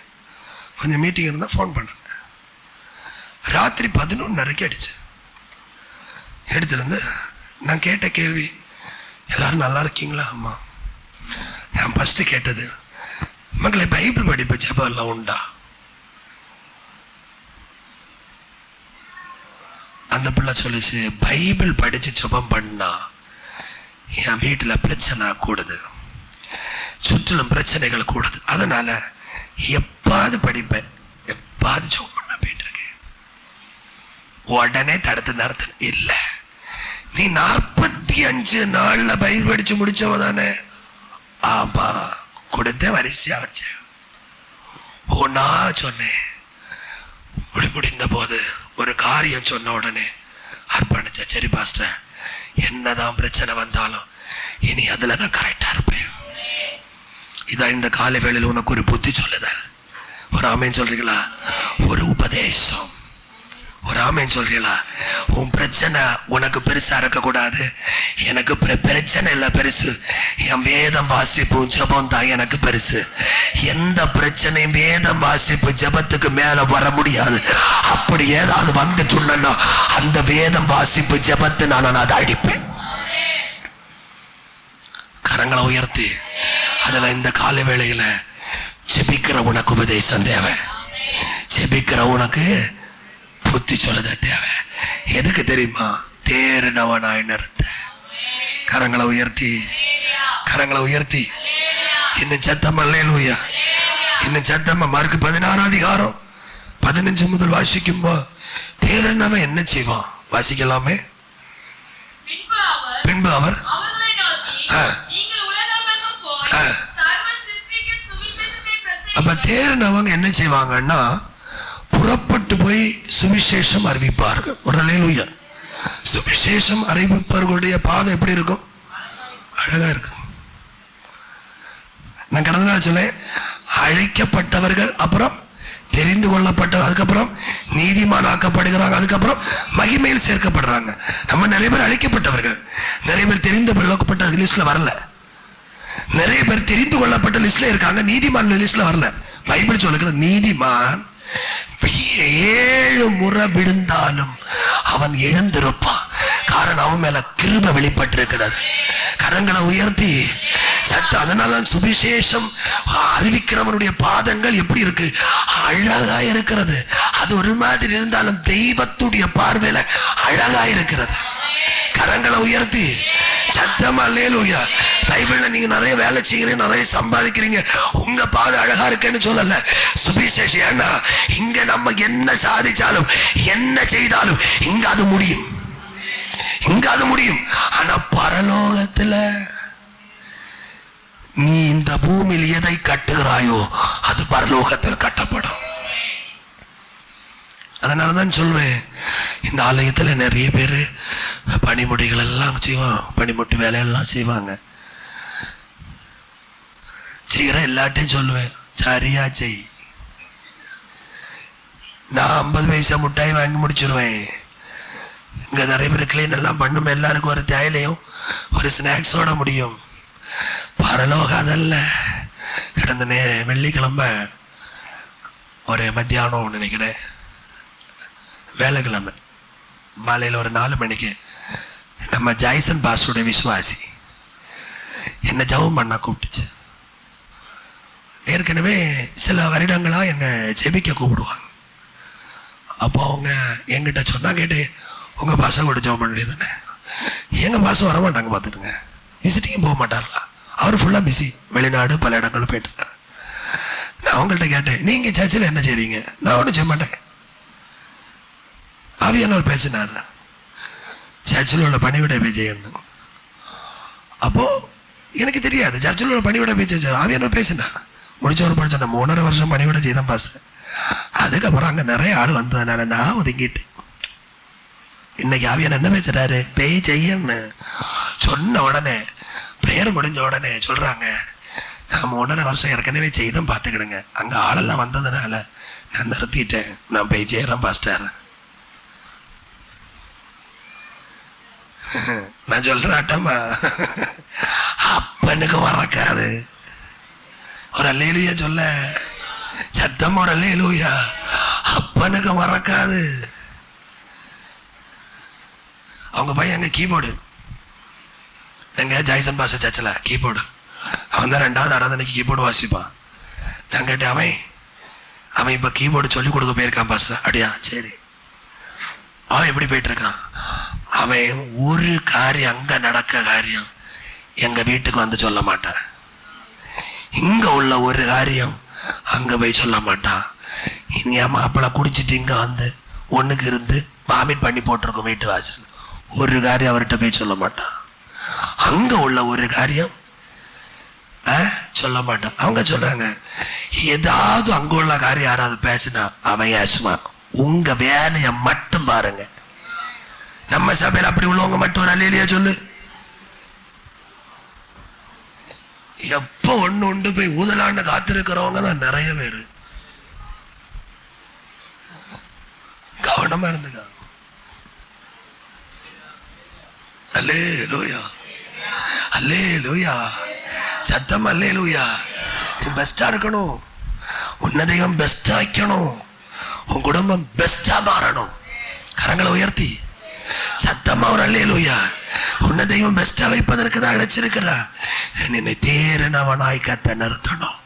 கொஞ்சம் மீட்டிங் இருந்தால் ஃபோன் பண்ணேன். ராத்திரி 11:30 அடிச்சு எடுத்துருந்து நான் கேட்ட கேள்வி, எல்லாரும் நல்லா இருக்கீங்களா? அம்மா. நான் ஃபஸ்ட்டு கேட்டது, மக்களை பைபிள் படிப்பு ஜெபம் எல்லாம் உண்டா? அந்த பிள்ளை சொல்லிச்சு, பைபிள் படித்து ஜெபம் பண்ணா என் வீட்டில் பிரச்சனை கூடுது, சுற்றிலும் பிரச்சனைகள் கூடுது, அதனால எப்பாவது படிப்பேன், எப்பாவது ஜெபம் பண்ண போயிட்டு இருக்கேன். உடனே தடுத்து நிறுத்த இல்லை, நீ 45 நாள்ல பைபிள் படிச்சு முடிச்சவ தானே? ஆமா, கொடுத்த வரிசையா வச்சேன். ஒன்னா சொன்னேன். முடிந்த போது ஒரு காரியம் சொன்ன உடனே அர்ப்பணிச்ச. சரி பாஸ்டர், என்னதான் பிரச்சனை வந்தாலும் இனி அதுல நான் கரெக்டா இருப்பேன். இதான் இந்த காலை வேளையில் உனக்கு ஒரு புத்தி சொல்லுதல். ஒரு ஆமேன் சொல்றீங்களா? ஒரு உபதேசம். ஒரு ஆமேன் சொல்றீங்களா? உன் பிரச்சனை உனக்கு பெருசா இருக்க கூடாது. எனக்கு பிரச்சனை இல்லை பெருசு, என் வேதம் வாசிப்பு ஜபம் தான் எனக்கு பெருசு. எந்த பிரச்சனையும் வேதம் வாசிப்பு ஜபத்துக்கு மேல வர முடியாது. அப்படி ஏதாவது வந்துட்டுன்னா அந்த வேதம் வாசிப்பு ஜபத்தை நான் அதை அடிப்பேன். கரங்களை உயர்த்தி அதில் இந்த காலை வேளையில ஜெபிக்கிற உனக்கு உபதேசம் தேவை. ஜெபிக்கிற உனக்கு புத்தி சொல்லுத தேவை. எதுக்கு தெரியுமா? தேறினவனாய் நிறுத்த. கரங்களை உயர்த்தி, கரங்களை உயர்த்தி இன்னும் சத்தம் அல்லேலூயா, இன்னும் சத்தம். மார்க் 16 அதிகாரம் 15 முதல் வாசிக்கும்போ தேறினவன் என்ன செய்வான்? வாசிக்கலாமே. பின்பு அவர் அப்ப தேறினவங்க என்ன செய்வாங்கன்னா புறப்பட்டு போய் சுவிசேஷம் அறிவிப்பார்கள். ஒரு அல்லேலூயா. சுவிசேஷம் அறிவிப்பவர்களுடைய பாதை எப்படி இருக்கும்? அழகா இருக்கும். நான் கடந்த நாள் சொன்னேன், அழைக்கப்பட்டவர்கள், அப்புறம் தெரிந்து கொள்ளப்பட்டவர், அதுக்கப்புறம் நீதிமானாக்கப்படுகிறாங்க, அதுக்கப்புறம் மகிமையில் சேர்க்கப்படுறாங்க. நம்ம நிறைய பேர் அழைக்கப்பட்டவர்கள், நிறைய பேர் தெரிந்து கொள்ளப்பட்ட லிஸ்ட்ல வரல, நிறைய பேர் தெரிந்து கொள்ளப்பட்ட லிஸ்ட்ல இருக்காங்க, நீதிமான் லிஸ்ட்ல வரல. பைபிள் சொல்லுகிற நீதிமான் 7 முறை விழுந்தாலும் அவன் எழுந்திருப்பான். காரணம் அவன் மேல கிருபை வெளிப்பட்டிருக்கிறது. கரங்களை உயர்த்தி சத்த. அதனால சுவிசேஷம் அறிவிக்கிறவனுடைய பாதங்கள் எப்படி இருக்கு? அழகா இருக்கிறது. அது ஒரு மாதிரி இருந்தாலும் தெய்வத்துடைய பார்வையில அழகா இருக்கிறது. கரங்களை உயர்த்தி சத்தமா அல்லேலூயா. பைபிள்ல நீங்க நிறைய வேலை செய்கிறீங்க, நிறைய சம்பாதிக்கிறீங்க, உங்க பாதை அழகா இருக்குன்னு சொல்லல. சுவிசேஷம் ஏன்னா இங்க நம்ம என்ன சாதிச்சாலும் என்ன செய்தாலும் இங்க அது முடியும், இங்க அது முடியும். ஆனா பரலோகத்துல நீ இந்த பூமியில் எதை கட்டுகிறாயோ அது பரலோகத்தில் கட்டப்படும். அதனாலதான் சொல்வேன், இந்த ஆலயத்துல நிறைய பேர் பனிமுடிகள் எல்லாம் செய்வாங்க, பனிமுட்டி வேலையெல்லாம் செய்வாங்க. செய்கிற எல்லாட்டையும் சொல்லுவேன், சரியா செய். நான் 50 பைசா முட்டாய் வாங்கி முடிச்சிருவேன். இங்க நிறைய பேர் கிளீன் எல்லாம் பண்ணும், எல்லாருக்கும் ஒரு தேயிலையும் ஒரு ஸ்நாக்ஸோட முடியும். பரலோகம் அதல்ல. கடந்த வெள்ளிக்கிழமை ஒரு மத்தியானம் நினைக்கிறேன், வேலைக்கிழமை மாலையில் ஒரு 4 மணிக்கு நம்ம ஜாய்சன் பாஸ்டருடைய விசுவாசி என்னை ஜெபம் பண்ண கூப்பிட்டுச்சு. ஏற்கனவே சில வருடங்களாக என்னை ஜெபிக்க கூப்பிடுவாங்க. அப்போ அவங்க எங்கிட்ட சொன்னா, கேட்டு உங்கள் பாசம் கூட ஜெபம் பண்ண வேண்டியது தானே. எங்கள் பாசம் வர மாட்டாங்க, பார்த்துட்டுங்க, விசிட்டிங்கும் போக மாட்டார்களா, அவர் ஃபுல்லாக பிஸி, வெளிநாடு பல இடங்களும் போயிட்டுருக்காரு. நான் அவங்கள்ட்ட கேட்டேன், நீங்கள் சர்ச்சில் என்ன செய்றீங்க? நான் ஒன்றும் செய்ய மாட்டேன். ஆவியானவர் பேசினார், சர்ச்சில் உள்ள பணிவிடை செய்யணும். அப்போ எனக்கு தெரியாது சர்ச்சில் உள்ள பணிவிடை பேச்சு. ஆவியானவர் பேசினார். முடிச்ச ஒரு படிச்ச 3.5 வருஷம் பணிவிடை செய்தான் பாஸ்டர். அதுக்கப்புறம் அங்கே நிறைய ஆள் வந்ததுனால நான் ஒதுங்கிட்டேன். இன்னைக்கு ஆவியானவர் என்ன பேசுறாரு? பேய் செய்யன்னு சொன்ன உடனே பிரேயர் முடிஞ்ச உடனே சொல்றாங்க, நான் 3.5 வருஷம் ஏற்கனவே செய்தான், பார்த்துக்கிடுங்க. அங்கே ஆளெல்லாம் வந்ததுனால நான் நிறுத்திட்டேன், நான் பேய் செய்யறேன் பாஸ்டர். நான் சொல்றாட்டமா அப்பனுக்கு மறக்காது. ஒரு அல்லேலூயா சொல்ல, சத்தம் ஒரு அல்லேலூயா. அப்பனுக்கு மறக்காது. அவங்க பையன் எங்க கீபோர்டு, எங்க ஜாய்சன் பாஷா சர்ச்சில் கீபோர்டு, அவன் தான் 2வது ஆராதனைக்கு கீபோர்டு வாசிப்பான். நான் கேட்டேன், அவன் இப்ப கீபோர்டு சொல்லி கொடுக்க போயிருக்கான் பாஸ்டர். அப்படியா, சரி. அவன் எப்படி போயிட்டு இருக்கான்? அவன் ஒரு காரியம், அங்க நடக்க காரியம் எங்க வீட்டுக்கு வந்து சொல்ல மாட்டான். இங்க உள்ள ஒரு காரியம் அங்க போய் சொல்ல மாட்டான். என் மாப்பிள்ளை குடிச்சிட்டு இங்க வந்து ஒண்ணுக்கு இருந்து வாமிட் பண்ணி போட்டிருக்கோம் வீட்டு வாசல். ஒரு காரியம் அவர்கிட்ட போய் சொல்ல மாட்டான். அங்க உள்ள ஒரு காரியம் சொல்ல மாட்டான். அவங்க சொல்றாங்க, ஏதாவது அங்க உள்ள காரியம் யாராவது பேசினா அவன் ஏசுமா. உங்க வேலையை மட்டும் பாருங்க. நம்ம சபையில் அப்படி உள்ளவங்க மட்டும் ஒரு அல்லேலூயா சொல்லு. எப்ப ஒண்ணு உண்டு போய் ஊதலான்னு காத்திருக்கிறவங்க தான் நிறைய பேரு. கவனமா இருந்துங்க. அல்லேலூயா, அல்லேலூயா, சத்தம் அல்லேலூயா. நீ பெஸ்டா இருக்கணும். உன்ன தெய்வம் பெஸ்டா வைக்கணும். உன் குடும்பம் பெஸ்டா மாறணும். கரங்களை உயர்த்தி சத்தமா ஒரு அல்லேலூயா. உன்ன தெய்வம் பெஸ்டா வைப்பதற்கு தான் அழைச்சிருக்கிறா. என்னை தேறினவனாய் கத்த நிறுத்தணும்.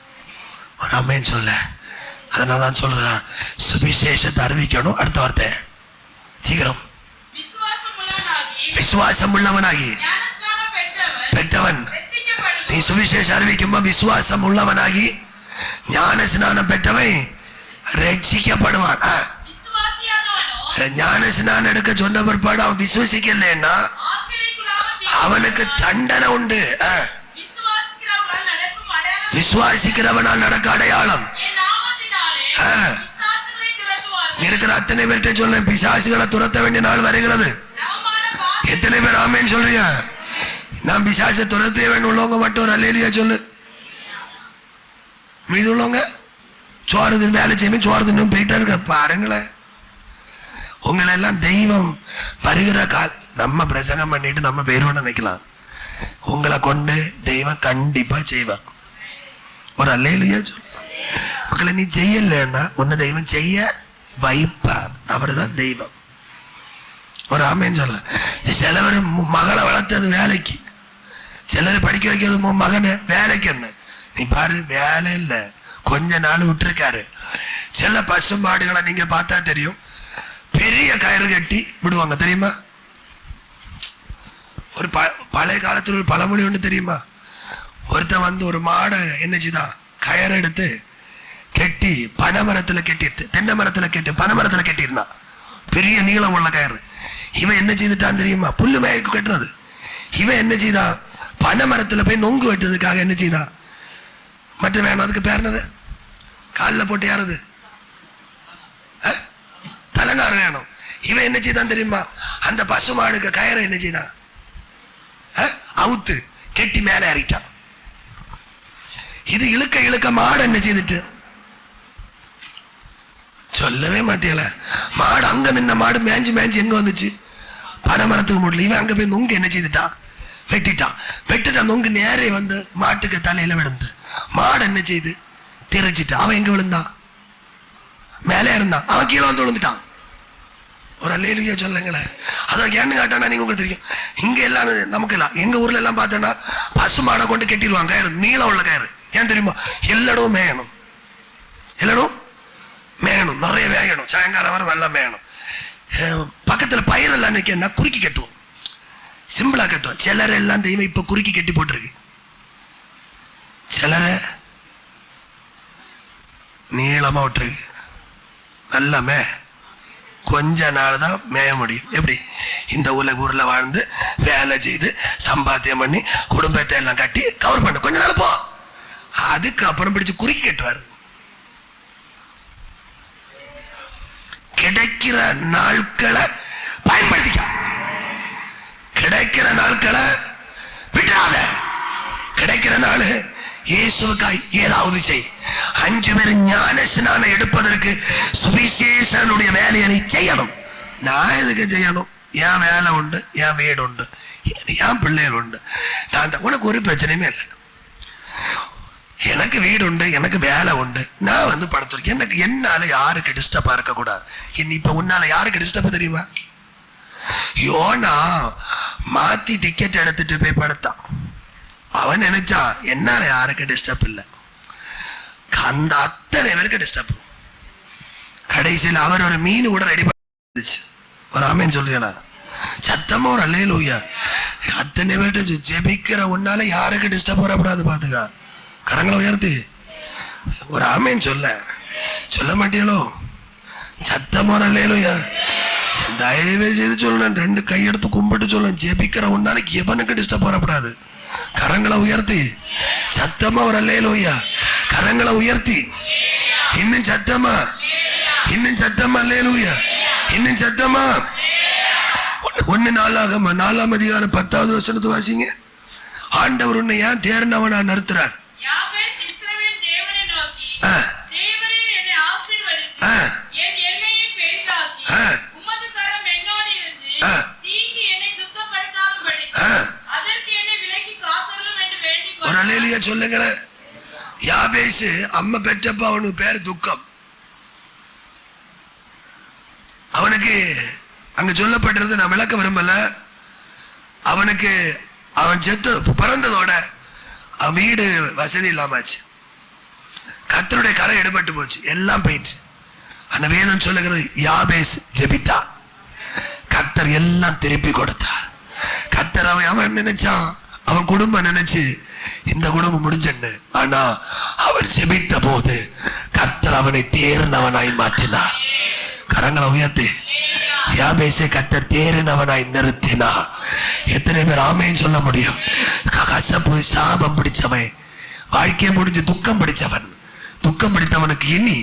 ஒரு ஆமென் சொல்ல. அதனாலதான் சொல்றா, சுவிசேஷத்தை அறிவிக்கணும். அடுத்த வார்த்தை சீக்கிரம். விசுவாசம் உள்ளவனாகி பெற்றவன். நீ சுவிசேஷம் அறிவிக்கும்போது விசுவாசம் உள்ளவனாகி ஞான ஸ்நானம் பெற்றவன் ரட்சிக்கப்படுவான். ஞான ஸ்நானம் எடுக்க சொன்ன பிற்பாடு அவன் விசுவாசிக்கலன்னா அவனுக்கு தண்டனை உண்டு. விசுவாசிக்கிறவனால் நடக்க அடையாளம் இருக்கிற அத்தனை பேர்கிட்ட சொல்ல, பிசாசுகளை துரத்த வேண்டிய நாள் வருகிறது. எத்தனை பேர் ஆமென் சொல்றீங்க? நான் பிசாசை துரத்த வேண்டும் உள்ளவங்க மட்டும் ஒரு அல்லேலூயா சொல்லு. மீது உள்ளவங்க சோறு வேலை செய்யும், சோறு தின்னும் போயிட்டா இருக்க. பாருங்களேன், உங்களை எல்லாம் தெய்வம் வருகிற கால். நம்ம பிரசங்கம் பண்ணிட்டு நம்ம பேருவ நினைக்கலாம். உங்களை கொண்டு தெய்வம் கண்டிப்பா செய்வான். ஒரு அல்லேலூயா சொல்லு. மக்களை, நீ செய்யலன்னா உன்னை தெய்வம் செய்ய வைப்பார். அவர் தான் தெய்வம். ஒரு ஆமென் சொல்ல. சிலவர் மகளை வளர்த்தது வேலைக்கு, சிலர் படிக்க வைக்கிறது மகனை வேலைக்கு. என்ன நீ பாரு, வேலை இல்லை, கொஞ்ச நாள் விட்டுருக்காரு. சில பசு மாடுகளை நீங்க பார்த்தா தெரியும், பெரிய கயிறு கட்டி விடுவாங்க தெரியுமா? ஒரு பழைய காலத்துல ஒரு பழமொழி ஒன்று தெரியுமா? ஒருத்தன் வந்து ஒரு மாடை என்னச்சுதான் கயிறு எடுத்து கெட்டி பனைமரத்துல கெட்டிடுது, தென்னை மரத்துல கெட்டி பனைமரத்துல கெட்டிருந்தான், பெரிய நீளம் உள்ள கயிறு. இவன் என்ன செய்துட்டான் தெரியுமா? புல்லு மேய்க்கு கட்டுறது. இவன் என்ன செய்தான்? பனைமரத்துல போய் நொங்கு வெட்டுறதுக்காக என்ன செய்தான்? மற்ற வேணும், அதுக்கு பேர்னது காலில் போட்டு யாருது தலைநாறு வேணும். இவன் என்ன செய்தான் தெரியுமா? அந்த பசு மாடுக்கு கயிறை என்ன செய்தான்? அவுத்து கெட்டி மேலே ஏறிட்டான். இது இழுக்க இழுக்க மாடு என்ன செய்துட்டு சொல்லவே மாட்டேல. மாடு அங்க நின்ன மாடு மேஞ்சு மேஞ்சு எங்க வந்துச்சு? பனைமரத்துக்கு முடியல. இவன் அங்க போய் நொங்கு என்ன செய்துட்டான்? வெட்டிட்டான். வெட்டிட்டான். நொங்கு நேரே வந்து மாட்டுக்கு தலையில விழுந்து மாடு என்ன செய்து திரைச்சிட்டான். அவன் எங்க விழுந்தான்? மேலே இருந்தான். அவன் கீழே வந்து விழுந்துட்டான். ஒரு அல்லேலூயா சொல்லுங்களேன். அதான் ஏன்னு காட்டானா நீங்க உங்களுக்கு தெரியும். இங்க எல்லாம் நமக்கு எல்லாம் எங்க ஊர்ல எல்லாம் பார்த்தோன்னா பசு மாடை கொண்டு கெட்டிடுவாங்க. கயிறு நீளம் உள்ள கயிறு. ஏன் தெரியுமா? எல்லாரும் மேயணும், எல்லாரும் மேயணும், நிறைய வேகணும், சாயங்காலம் வர நல்லா மேயணும். பக்கத்துல பயிரெல்லாம் நிற்கனா குறுக்கி கட்டுவோம், சிம்பிளா கட்டுவோம். சிலர் எல்லாம் தெய்வம் இப்ப குறுக்கி கட்டி போட்டிருக்கு. சிலரை நீளமா விட்டுருக்கு. நல்லாமே கொஞ்ச நாள் தான் மேய முடியும். எப்படி? இந்த ஊர்ல வாழ்ந்து வேலை செய்து சம்பாத்தியம் பண்ணி குடும்பத்தை எல்லாம் கட்டி கவர் பண்ண கொஞ்ச நாள் போ, அதுக்கப்புறம் பிடிச்சு குறுக்கி கட்டுவார். கிடைக்கிற நாட்களை பயன்படுத்திக்க, கிடைக்கிற நாட்களை விடாத. கிடைக்கிற நாள் இயேசுவுக்காய் ஏதாவது செய். 5 பேர் ஞான ஸ்நானம் எடுப்பதற்கு சுவிசேஷனுடைய வேலையை நீ செய்யணும். நான் எதுக்கு செய்யணும்? என் வேலை உண்டு, என் வீடு உண்டு, என் பிள்ளைகள் உண்டு, நான் உனக்கு ஒரு பிரச்சனையுமே இல்லை. எனக்கு வீடு உண்டு, எனக்கு வேலை உண்டு, நான் வந்து படுத்துருக்கேன். எனக்கு என்னால யாருக்கு டிஸ்டர்பா இருக்க கூடாது. இப்ப உன்னால யாருக்கு டிஸ்டர்ப் தெரியுமா? யோனா மாத்தி டிக்கெட் எடுத்துட்டு போய் படுத்தான். அவன் நினைச்சா என்னால யாருக்கு டிஸ்டர்ப் இல்லை, அந்த அத்தனை பேருக்கு டிஸ்டர்ப். கடைசியில் அவர் ஒரு மீன் கூட ரெடி பண்ணிச்சு. ஒரு ஆமேன்னு சொல்றீங்களா? சத்தமா ஒரு அல்லேலூயா. அத்தனை பேர்ட்டு ஜெபிக்கிற உன்னால யாருக்கு டிஸ்டர்ப் வரக்கூடாது. பாத்துக்கா, கரங்களை உயர்த்தி ஒரு ஆமேன்னு சொல்ல மாட்டீங்களோ? சத்தமா ஒரு அல்லேலூயா. தயவு செய்து சொல்லணும், 2 கையெடுத்து கும்பிட்டு சொல்லணும், ஜெபிக்கிற உன்னால எவனுக்கு டிஸ்டர்ப் வரக்கூடாது. கரங்களை உயர்த்தி சத்தமா ஒரு அல்லேலூயா. கரங்களை உயர்த்தி இன்னும் சத்தமா, இன்னும் சத்தமா அல்லேலூயா, இன்னும் சத்தமா. 1 நாளாகம 4ஆம் அதிகாரம் 10வது வசனத்தை வாசிங்க. ஆண்டவர் உன்னை ஏன் தேர்ந்தவனா நிறுத்துறார்? ஒரு அல்லேலூயா சொல்லுங்களேன். யாபேசு அம்மா பெற்றப்ப அவனுக்கு பேர் துக்கம். அவனுக்கு அங்க சொல்லப்பட்டிருந்தது, நான் விளக்க விரும்பல. அவனுக்கு அவன் செத்து பிறந்ததோட அவன் வீடு வசதி இல்லாமச்சு, கர்த்தருடைய கரை எடுபட்டு போச்சு, எல்லாம் போயிடுச்சு. அந்த வேதம் சொல்லுகிறது, யாபேஸ் ஜெபித்தா, கர்த்தர் எல்லாம் திருப்பி கொடுத்தார். கர்த்தர் அவன் நினைச்சான், அவன் குடும்பம் நினைச்சு இந்த குடும்பம் முடிஞ்சன்னு. ஆனா அவன் ஜெபித்த போது கர்த்தர் அவனை தேர்ந்தவனாய் மாற்றினார். கரங்களை உயர்த்தி யாபேசை கர்த்தர் தேர்ந்தவனாய் நிறுத்தினா. எத்தனை பேர் ஆமேன்னு சொல்ல முடியும்? கசப்பு சாபம் பிடிச்சவன், வாழ்க்கையை முடிஞ்சு துக்கம் பிடித்தவனுக்கு இனி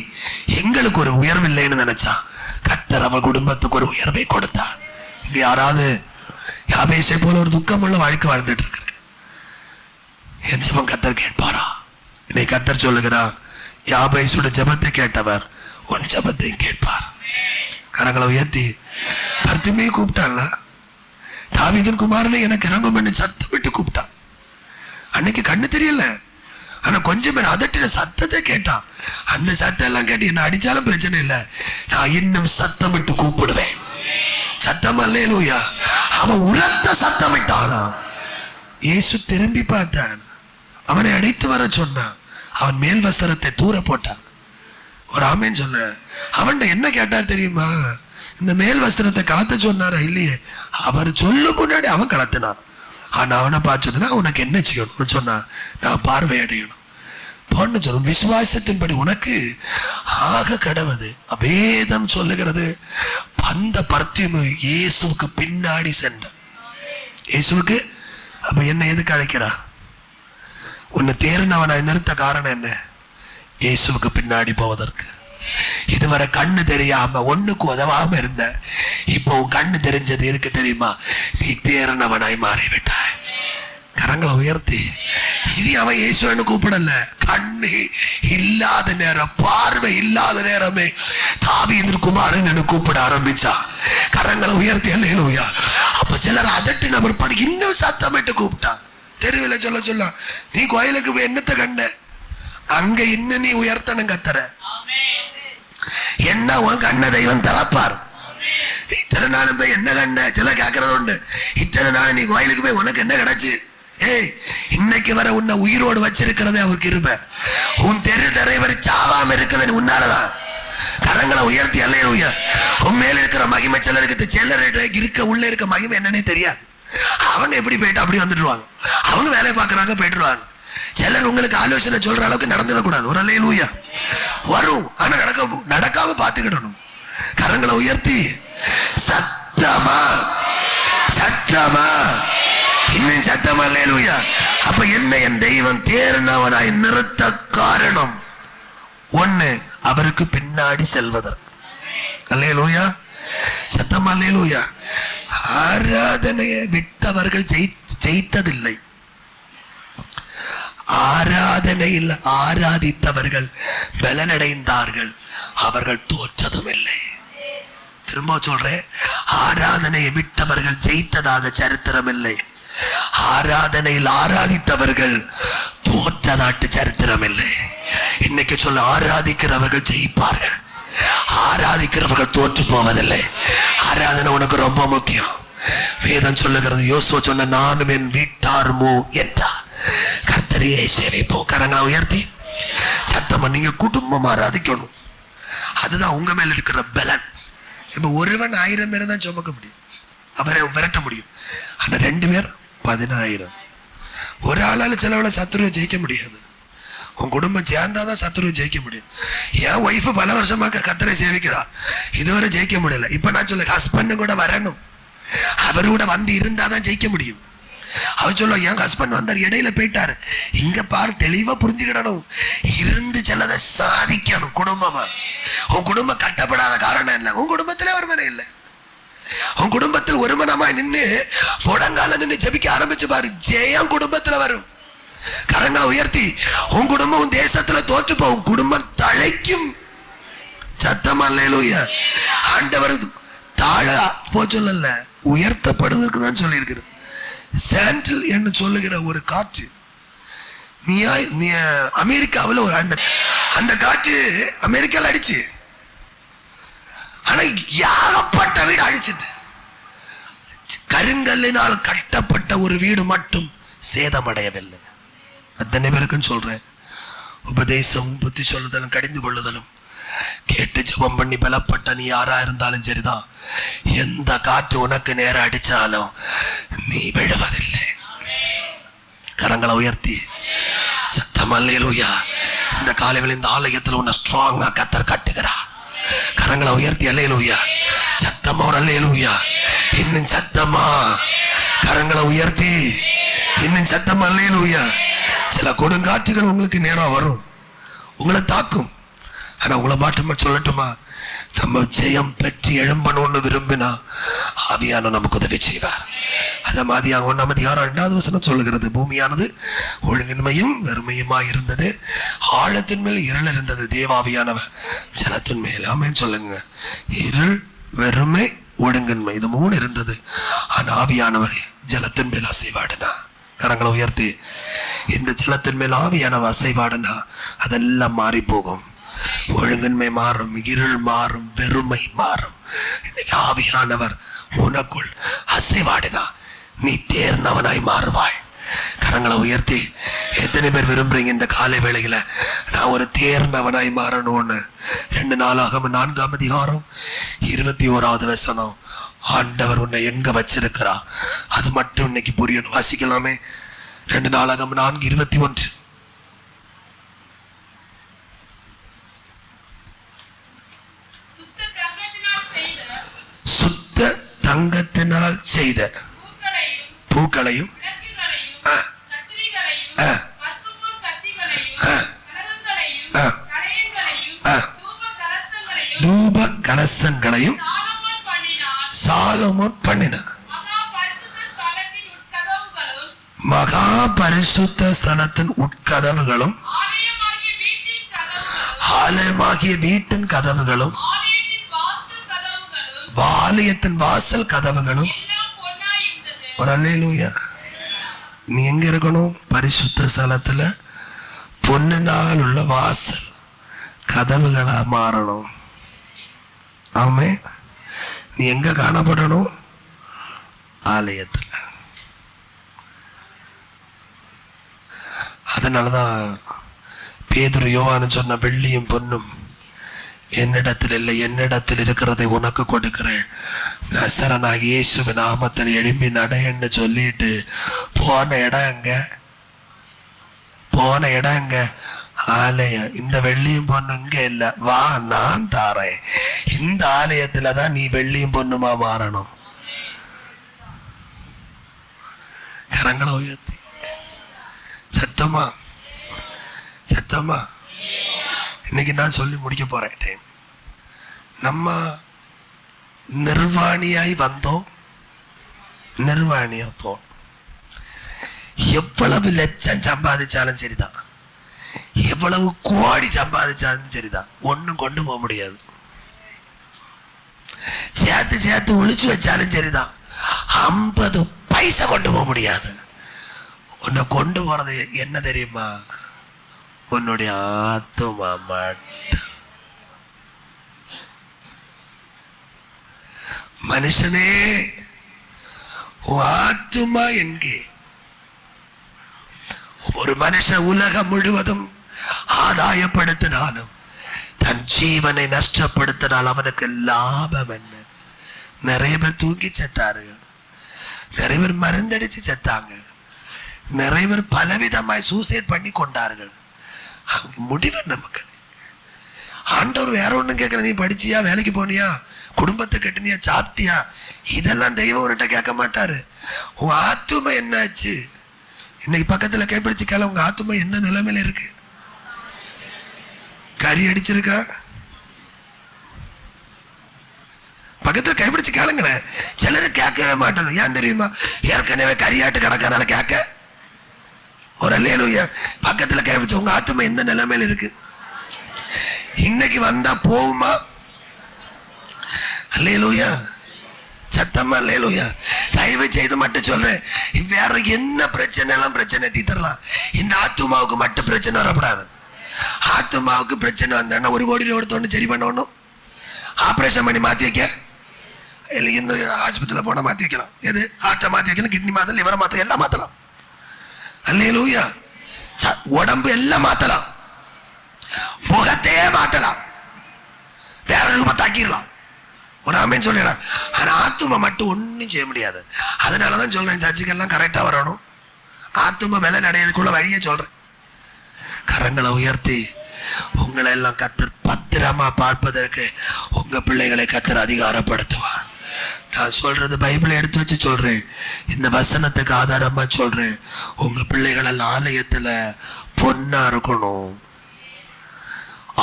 எங்களுக்கு ஒரு உயர்வு இல்லைன்னு நினைச்சான். கர்த்தர் அவன் குடும்பத்துக்கு ஒரு உயர்வை கொடுத்தார். இங்க யாராவது யாபேசை போல ஒரு துக்கம் உள்ள வாழ்க்கை வாழ்ந்துட்டு இருக்கிற என் ஜெபம் கர்த்தர் கேட்பாரா? இன்னைக்கு கர்த்தர் சொல்லுகிறா, யாபேசோட ஜெபத்தை கேட்டவர் உன் ஜெபத்தையும் கேட்பார். கரங்களை உயர்த்தி பர்த்திமே கூப்பிட்டான்ல, தாவீதின் குமாரனை எனக்கு இறங்கும் என்று சத்தம் விட்டு கூப்பிட்டான். அன்னைக்கு கண்ணு தெரியல, ஆனா கொஞ்சம் பேர் அதட்டின சத்தத்தை கேட்டான். அந்த சத்தம் எல்லாம் கேட்டு என்ன அடிச்சாலும் பிரச்சனை இல்லை, நான் இன்னும் சத்தம் விட்டு கூப்பிடுவேன். சத்தம் அல்லேலூயா. அவன் உரத்த சத்தம் விட்டானா. இயேசு திரும்பி பார்த்தான், அவனை அழைத்து வர சொன்னான். அவன் மேல் வஸ்திரத்தை தூர போட்டான். ஒரு ஆமேன்னு சொல்ல. அவன் என்ன கேட்டார் தெரியுமா? இந்த மேல் வஸ்திரத்தை கலத்த சொன்னாரா? இல்லையே, அவர் சொல்லும் முன்னாடி அவன் கலத்தினான். ஆனா அவனை பார்த்து சொன்னா, உனக்கு என்ன செய்யணும் சொன்னா, நான் பார்வையடையணும் போன்னு சொல்லணும். விசுவாசத்தின்படி உனக்கு ஆக கடவுது. அபேதம் சொல்லுகிறது, அந்த பர்த்திமு இயேசுவுக்கு பின்னாடி சென்ற. இயேசுவுக்கு அப்ப என்ன எதுக்கு அழைக்கிறா? உன்னை தேர்ந்தவனை நிறுத்த காரணம் என்ன? இயேசுவுக்கு பின்னாடி போவதற்கு. இதுவரை கண்ணு தெரியாம ஒண்ணுக்கு உதவாம இருந்த, இப்போ உன் கண்ணு தெரிஞ்சது எதுக்கு தெரியுமா? நீ தேர்ந்தவனாய் மாறிவிட்டாய். கரங்களை உயர்த்தி இனி அவன் இயேசுன்னு கூப்பிடல. கண்ணு இல்லாத நேரம், பார்வை இல்லாத நேரமே தாவீதின் குமாரன் கூப்பிட ஆரம்பிச்சா. கரங்களை உயர்த்தி அல்லேலூயா. அப்ப சிலர் அதட்டு நபர் படி இன்னும் சத்தமிட்டு கூப்பிட்டான். தெருவில் சொல்ல நீ கோயிலுக்கு போய் என்னத்தை கண்ட? அங்க இன்னும் நீ உயர்த்தணும் கத்தர. என்ன உன் கண்ண தெய்வம் திறப்பார். இத்தனை நாளும் போய் என்ன கண்ட? சில கேட்கறது உண்டு, இத்தனை நாள் நீ கோயிலுக்கு போய் உனக்கு என்ன கிடைச்சு? ஏய், இன்னைக்கு வர உன்னை உயிரோடு வச்சிருக்கிறதே அவருக்கு இருப்ப. உன் தெரு தலைவர் சாவாம இருக்கிறது உன்னாலதான். கரங்களை உயர்த்தி அல்லேலூயா. உன் மேல இருக்கிற மகிமை சிலருக்கு, சிலர் இருக்க உள்ள இருக்க மகிமை என்னன்னே தெரியாது. அவங்க எப்படி போயிட்டு அப்படி வந்துடுவாங்க, அவங்க வேலையை பார்க்கறாங்க போயிட்டுருவாங்க. சிலர் உங்களுக்கு ஆலோசனை சொல்ற அளவுக்கு நடந்துடக்கூடாது. ஒரு அல்லேலூயா. வரும், ஆனா நடக்காம பார்த்துக்கிடணும். கரங்களை உயர்த்தி சத்தமா சத்தமா இன்னும் சத்தமா அல்லேலூயா. அப்ப என்ன? என் தெய்வம் தேர்ந்தவனாய் நிறுத்த காரணம் ஒண்ணு, அவருக்கு பின்னாடி செல்வதற்கு. அல்லேலூயா. சத்தமா அல்லேலூயா. ஆராதனையை விட்டவர்கள் ஜெயித்ததில்லை. ஆராதனையில் ஆராதித்தவர்கள் பலனடைந்தார்கள், அவர்கள் தோற்றதும் இல்லை. திரும்ப சொல்றேன், ஆராதனையை விட்டவர்கள் ஜெயித்ததாக சரித்திரம் இல்லை, ஆராதனையில் ஆராதித்தவர்கள் தோற்றதாட்டு சரித்திரம் இல்லை. இன்னைக்கு சொல்ல, ஆராதிக்கிறவர்கள் ஜெயிப்பார்கள், ஆராதிக்கிறவர்கள் தோற்று போவதில்லை. ஆராதனை உனக்கு ரொம்ப முக்கியம். வேதம் சொல்லுகிறது, யோசுவா சொன்ன, நானும் என் வீட்டாருமோ என்றார், கர்த்தரையே சேவிப்போம். கரங்களை உயர்த்தி சத்தமா நீங்க குடும்பமா ஆராதிக்கணும். அதுதான் உங்க மேல இருக்கிற பலன். இப்ப ஒருவன் 1000 பேரை தான் சுமக்க முடியும், அவரை விரட்ட முடியும். ஆனா 2 பேர் 10,000. ஒரு ஆளால சிலவளை சத்துருவை ஜெயிக்க முடியாது. உன் குடும்பம் சேர்ந்தாதான் சத்துருவை ஜெயிக்க முடியும். என் ஒய்ஃப் பல வருஷமா கர்த்தரை சேவிக்கிறா, இதுவரை ஜெயிக்க முடியல. இப்ப நான் சொல்ல, ஹஸ்பண்ட் கூட வரணும், அவர் கூட வந்து இருந்தாதான் ஜெயிக்க முடியும். அவர் சொல்ல, என் ஹஸ்பண்ட் வந்தார், இடையில போயிட்டாரு. இங்க பாரு, தெளிவா புரிஞ்சுக்கிடணும், இருந்து சிலதை சாதிக்கணும். குடும்பமா உன் குடும்பம் கட்டப்படாத காரணம் இல்லை, உன் குடும்பத்திலே ஒருமனை இல்லை. உன் குடும்பத்தில் ஒருமனமாய் நின்று முடங்கால நின்று ஜெபிக்க ஆரம்பிச்சு பாரு, ஜெயம் குடும்பத்துல வரும். கரங்களை உயர்த்தி, உன் குடும்பம் உன் தேசத்துல தோற்று போகும், குடும்பம் தழைக்கும். சத்தம் அல்லேலூயா. ஆண்டவர் தாழ போ சொல்லல, உயர்த்தப்படுவதற்கு தான் சொல்லி இருக்கிறது. சாண்டில் என்று சொல்லுகிற ஒரு காற்று அமெரிக்காவில் ஒரு அந்த காற்று அமெரிக்காவில் அடிச்சு, ஆனா ஏகப்பட்ட வீடு அடிச்சிட்டு, கருங்கல்லினால் கட்டப்பட்ட ஒரு வீடு மட்டும் சேதமடையவில்லை. அத்தனை பேருக்கும் சொல்றேன், உபதேசம் புத்தி சொல்லுதலும் கடிந்து கொள்ளுதலும் கேட்டு ஜெபம் பண்ணி பலப்பட்ட நீ யாரா இருந்தாலும் சரிதான், எந்த காற்று உனக்கு நேரம் அடிச்சாலும் நீ விடுவதில்லை. கரங்களை உயர்த்தி சத்தம் அல்லேலூயா. இந்த காலையில் இந்த ஆலயத்தில் உன்னை ஸ்ட்ராங்கா கத்தர் கட்டுகிறார். கரங்களை உயர்த்தி அல்லேலூயா. சத்தமா ஒரு அல்லேலூயா. இன்னும் சத்தமா கரங்களை உயர்த்தி இன்னும் சத்தமா அல்லேலூயா. சில கொடுங்காற்றுகள் உங்களுக்கு நேரம் வரும், உங்களை தாக்கும். ஆனா உங்களை மாட்டோமா சொல்லட்டுமா, நம்ம ஜெயம் பெற்று எழும்பணும்னு விரும்பினா ஆவியான நமக்கு உதவி செய்வார். அத மாதிரி 1 சொல்லுகிறது, பூமியானது ஒழுங்கின்மையும் வெறுமையுமா இருந்தது, ஆழத்தின் மேல் இருள் இருந்தது, தேவாவியானவர் ஜலத்தின் மேல். ஆமென் சொல்லுங்க. இருள், வெறுமை, ஒழுங்கின்மை, இது 3 இருந்தது. ஆனா ஆவியானவர் ஜலத்தின் மேல் அசைவாடுனா, கரங்களை உயர்த்தி, இந்த ஜலத்தின் மேல் ஆவியானவர் அசைவாடுனா அதெல்லாம் மாறி போகும். ஒழுங்கின்மை மாறும், இருள் மாறும், வெறுமை மாறும். இன்னைக்கு ஆவியானவர் உனக்குள் அசைவாடினா நீ தேர்ந்தவனாய் மாறுவாய். கரங்களை உயர்த்தி எத்தனை பேர் விரும்புறீங்க இந்த காலை வேளையில நான் ஒரு தேர்ந்தவனாய் மாறணும்னு? 2 நாளாகமம் 4ஆம் அதிகாரம் 21வது வசனம். ஆண்டவர் உன்னை எங்க வச்சிருக்கிறா அது மட்டும் இன்னைக்கு புரியணும். வாசிக்கலாமே. 2 நாளாகமம் 4:21. சுத்த தங்கத்தினால் செய்த பூக்களையும் தூப கலசங்களையும் சாலமோன் பண்ணினார். மகா பரிசுத்த ஸ்தலத்தின் உட்கதவுகளும் ஆலயமாகிய வீட்டின் கதவுகளும் ஆலயத்தின் வாசல் கதவுகளும். ஒரு அல்லேலூயா. நீ எங்க இருக்கணும்? பரிசுத்த ஸ்தலத்துல பொன்னினால் உள்ள வாசல் கதவுகளா மாறணும். ஆமே. நீ எங்க காணப்படணும்? ஆலயத்துல. அதனாலதான் பேதுரு யோவான்னு சொன்ன, வெள்ளியும் பொன்னும் என்னிடத்தில் இல்லை, என்னிடத்தில் இருக்கிறதை உனக்கு கொடுக்கிறேன், நசரனாகிய இயேசுவின் நாமத்தில் எழும்பி நடன்னு சொல்லிட்டு போன இடம் எங்க? ஆலயம். இந்த வெள்ளியும் பொண்ணு இங்க இல்ல, வா நான் தாரேன். இந்த ஆலயத்துலதான் நீ வெள்ளியும் பொண்ணுமா மாறணும். கரங்களை உயர்த்தி சத்தமா சத்தமா. இன்னைக்கு நான் சொல்லி முடிக்க போறேன். டைம் நம்ம நிர்வாணியாய் வந்தோம், நிர்வாணியா போ. எவ்வளவு லட்சம் சம்பாதிச்சாலும் சரிதான், எவ்வளவு கோடி சம்பாதிச்சாலும் சரிதான், ஒன்னும் கொண்டு போக முடியாது. சேர்த்து ஒழிச்சு வச்சாலும் சரிதான், 50 பைசா கொண்டு போக முடியாது. உன்னை கொண்டு போறது என்ன தெரியுமா? உன்னுடைய ஆத்துமா மட்டும். மனுஷனே ஆத்துமா எங்கே? ஒரு மனுஷன் உலகம் முழுவதும் ஆதாயப்படுத்தினாலும் தன் ஜீவனை நஷ்டப்படுத்தினால் அவனுக்கு லாபம் என்ன? நிறைய பேர் தூக்கி செத்தார்கள், நிறைய பேர் மருந்தடிச்சு செத்தாங்க, நிறைய பேர் பலவிதமாய் சூசைட் பண்ணி கொண்டார்கள். முடிவு நமக்கு. ஆண்டவர் வேற ஒண்ணும் கேட்கல. நீ படிச்சியா, வேலைக்கு போனியா, குடும்பத்தை கட்டினியா, சாப்பிட்டியா, இதெல்லாம் தெய்வம் உன்கிட்ட கேட்க மாட்டாரு. உன் ஆத்துமா என்னாச்சு? இன்னைக்கு பக்கத்துல கைப்பிடிச்சு கேள, உங்க ஆத்துமா எந்த நிலைமையில இருக்கு? கறி அடிச்சிருக்கா? பக்கத்துல கைப்பிடிச்சு கேளுங்களேன். சிலரு கேட்கவே மாட்டோம். ஏன் தெரியுமா? ஏற்கனவே கரியாட்டு கிடக்கனால கேட்க. ஒரு அல்லேலூயா. பக்கத்துல கைப்பிடிச்சு உங்க ஆத்துமா எந்த நிலைமையில இருக்கு? இன்னைக்கு வந்தா போகுமா? அல்லேலூயா. சத்தமா அல்லேலூயா. தயவு செய்து மட்டும் சொல்றேன், வேற என்ன பிரச்சனை எல்லாம் பிரச்சனை தீர்த்தரலாம், இந்த ஆத்துமாவுக்கு மட்டும் பிரச்சனை வரக்கூடாது. ஆத்துமாவுக்கு பிரச்சனை வந்தா 1 கோடி ரூபா எடுத்தோன்னு சரி பண்ணணும், ஆபரேஷன் பண்ணி மாத்தி வைக்க, இல்லை இந்த ஹாஸ்பிட்டலில் போனால் மாற்றி வைக்கலாம். எது? ஹார்ட்டை மாற்றி வைக்கணும், கிட்னி மாற்றலாம், லிவரை மாற்றலாம், எல்லாம் மாற்றலாம். அல்லேலூயா. உடம்பு எல்லாம் மாற்றலாம், முகத்தையே மாற்றலாம், வேற ரூபத்தாக்கிடலாம். ஒரு ஆமேன்னு சொல்லிடலாம். ஆனால் ஆத்துமா மட்டும் ஒன்றும் செய்ய முடியாது. அதனால தான் சொல்கிறேன், சர்ச்சுக்கெல்லாம் கரெக்டாக வரணும். ஆத்துமா மேலே நடையதுக்குள்ள வழியை சொல்கிறேன். கரங்களை உயர்த்தி உங்களை எல்லாம் கத்தர் பத்திரமா பார்ப்பதற்கு உங்க பிள்ளைகளை கத்தர் அதிகாரப்படுத்துவார். நான் சொல்றது பைபிளை எடுத்து வச்சு சொல்றேன், இந்த வசனத்துக்கு ஆதாரமா சொல்றேன். உங்க பிள்ளைகள் எல்லாம் ஆலயத்துல பொண்ணா இருக்கணும்,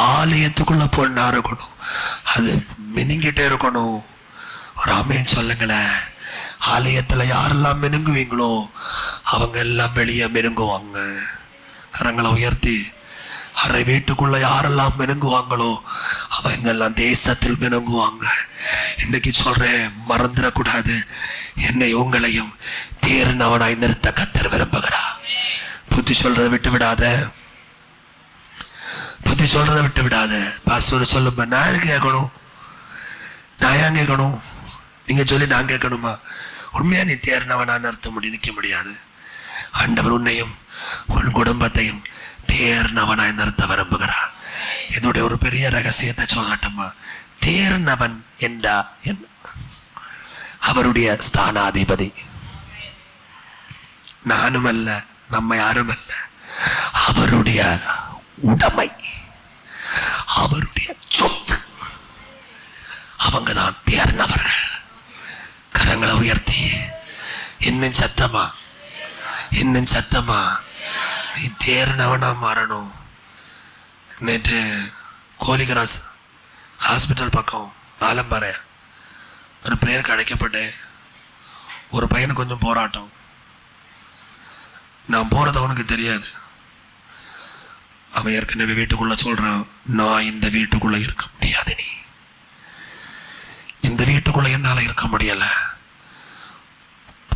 ஆலயத்துக்குள்ள பொண்ணா இருக்கணும், அது மினுங்கிட்டே இருக்கணும். ஒரு ஆமேன்னு சொல்லுங்களேன். ஆலயத்துல யாரெல்லாம் மினுங்குவீங்களோ அவங்க எல்லாம் வெளியே மினுங்குவாங்க. கரங்களை உயர்த்தி. அரை வீட்டுக்குள்ள யாரெல்லாம் மினுங்குவாங்களோ அவங்க எல்லாம் தேசத்தில் மினுங்குவாங்க. இன்னைக்கு சொல்றேன், மறந்துடக்கூடாது, என்னை உங்களையும் தேர்னவனாய் நிறுத்த கத்தர் விரும்புகிறா. புத்தி சொல்றதை விட்டு விடாத, புத்தி சொல்றதை விட்டு விடாத. பாஸ்டர் சொல்லுமா, நான் எதுக்கு கேட்கணும், நான் ஏன் கேட்கணும், நீங்க சொல்லி நான் கேட்கணுமா? உண்மையா நீ தேர்னவனா நிறுத்த நிற்க முடியாது. ஆண்டவர் உன்னையும் உன் குடும்பத்தையும் தேர்னவனாய் நிறுத்த விரும்புகிறார். இதோடைய ஒரு பெரிய ரகசியத்தை சொல்லட்டுமா? தேர்னவன் என்றா என்ன? அவருடைய ஸ்தானாதிபதி. நானும் அல்ல, நம்ம யாரும் அல்ல, அவருடைய உடைமை, அவருடைய சொத்து. அவங்க தான் தேர்னவர்கள். கரங்களை உயர்த்தி இன்னும் சத்தமா, இன்னும் சத்தமா, நீ தேர்னவனா மாறணும். நேற்று கோலிகிராஸ் ஹாஸ்பிட்டல் பக்கம் ஆலம்பாறை ஒரு பிரேயருக்கு அழைக்கப்பட்டேன். ஒரு பையனுக்கு கொஞ்சம் போராட்டம். நான் போறது அவனுக்கு தெரியாது. அவன் ஏற்கனவே வீட்டுக்குள்ள சொல்றான், நான் இந்த வீட்டுக்குள்ள இருக்க முடியாது, நீ இந்த வீட்டுக்குள்ள என்னால இருக்க முடியல.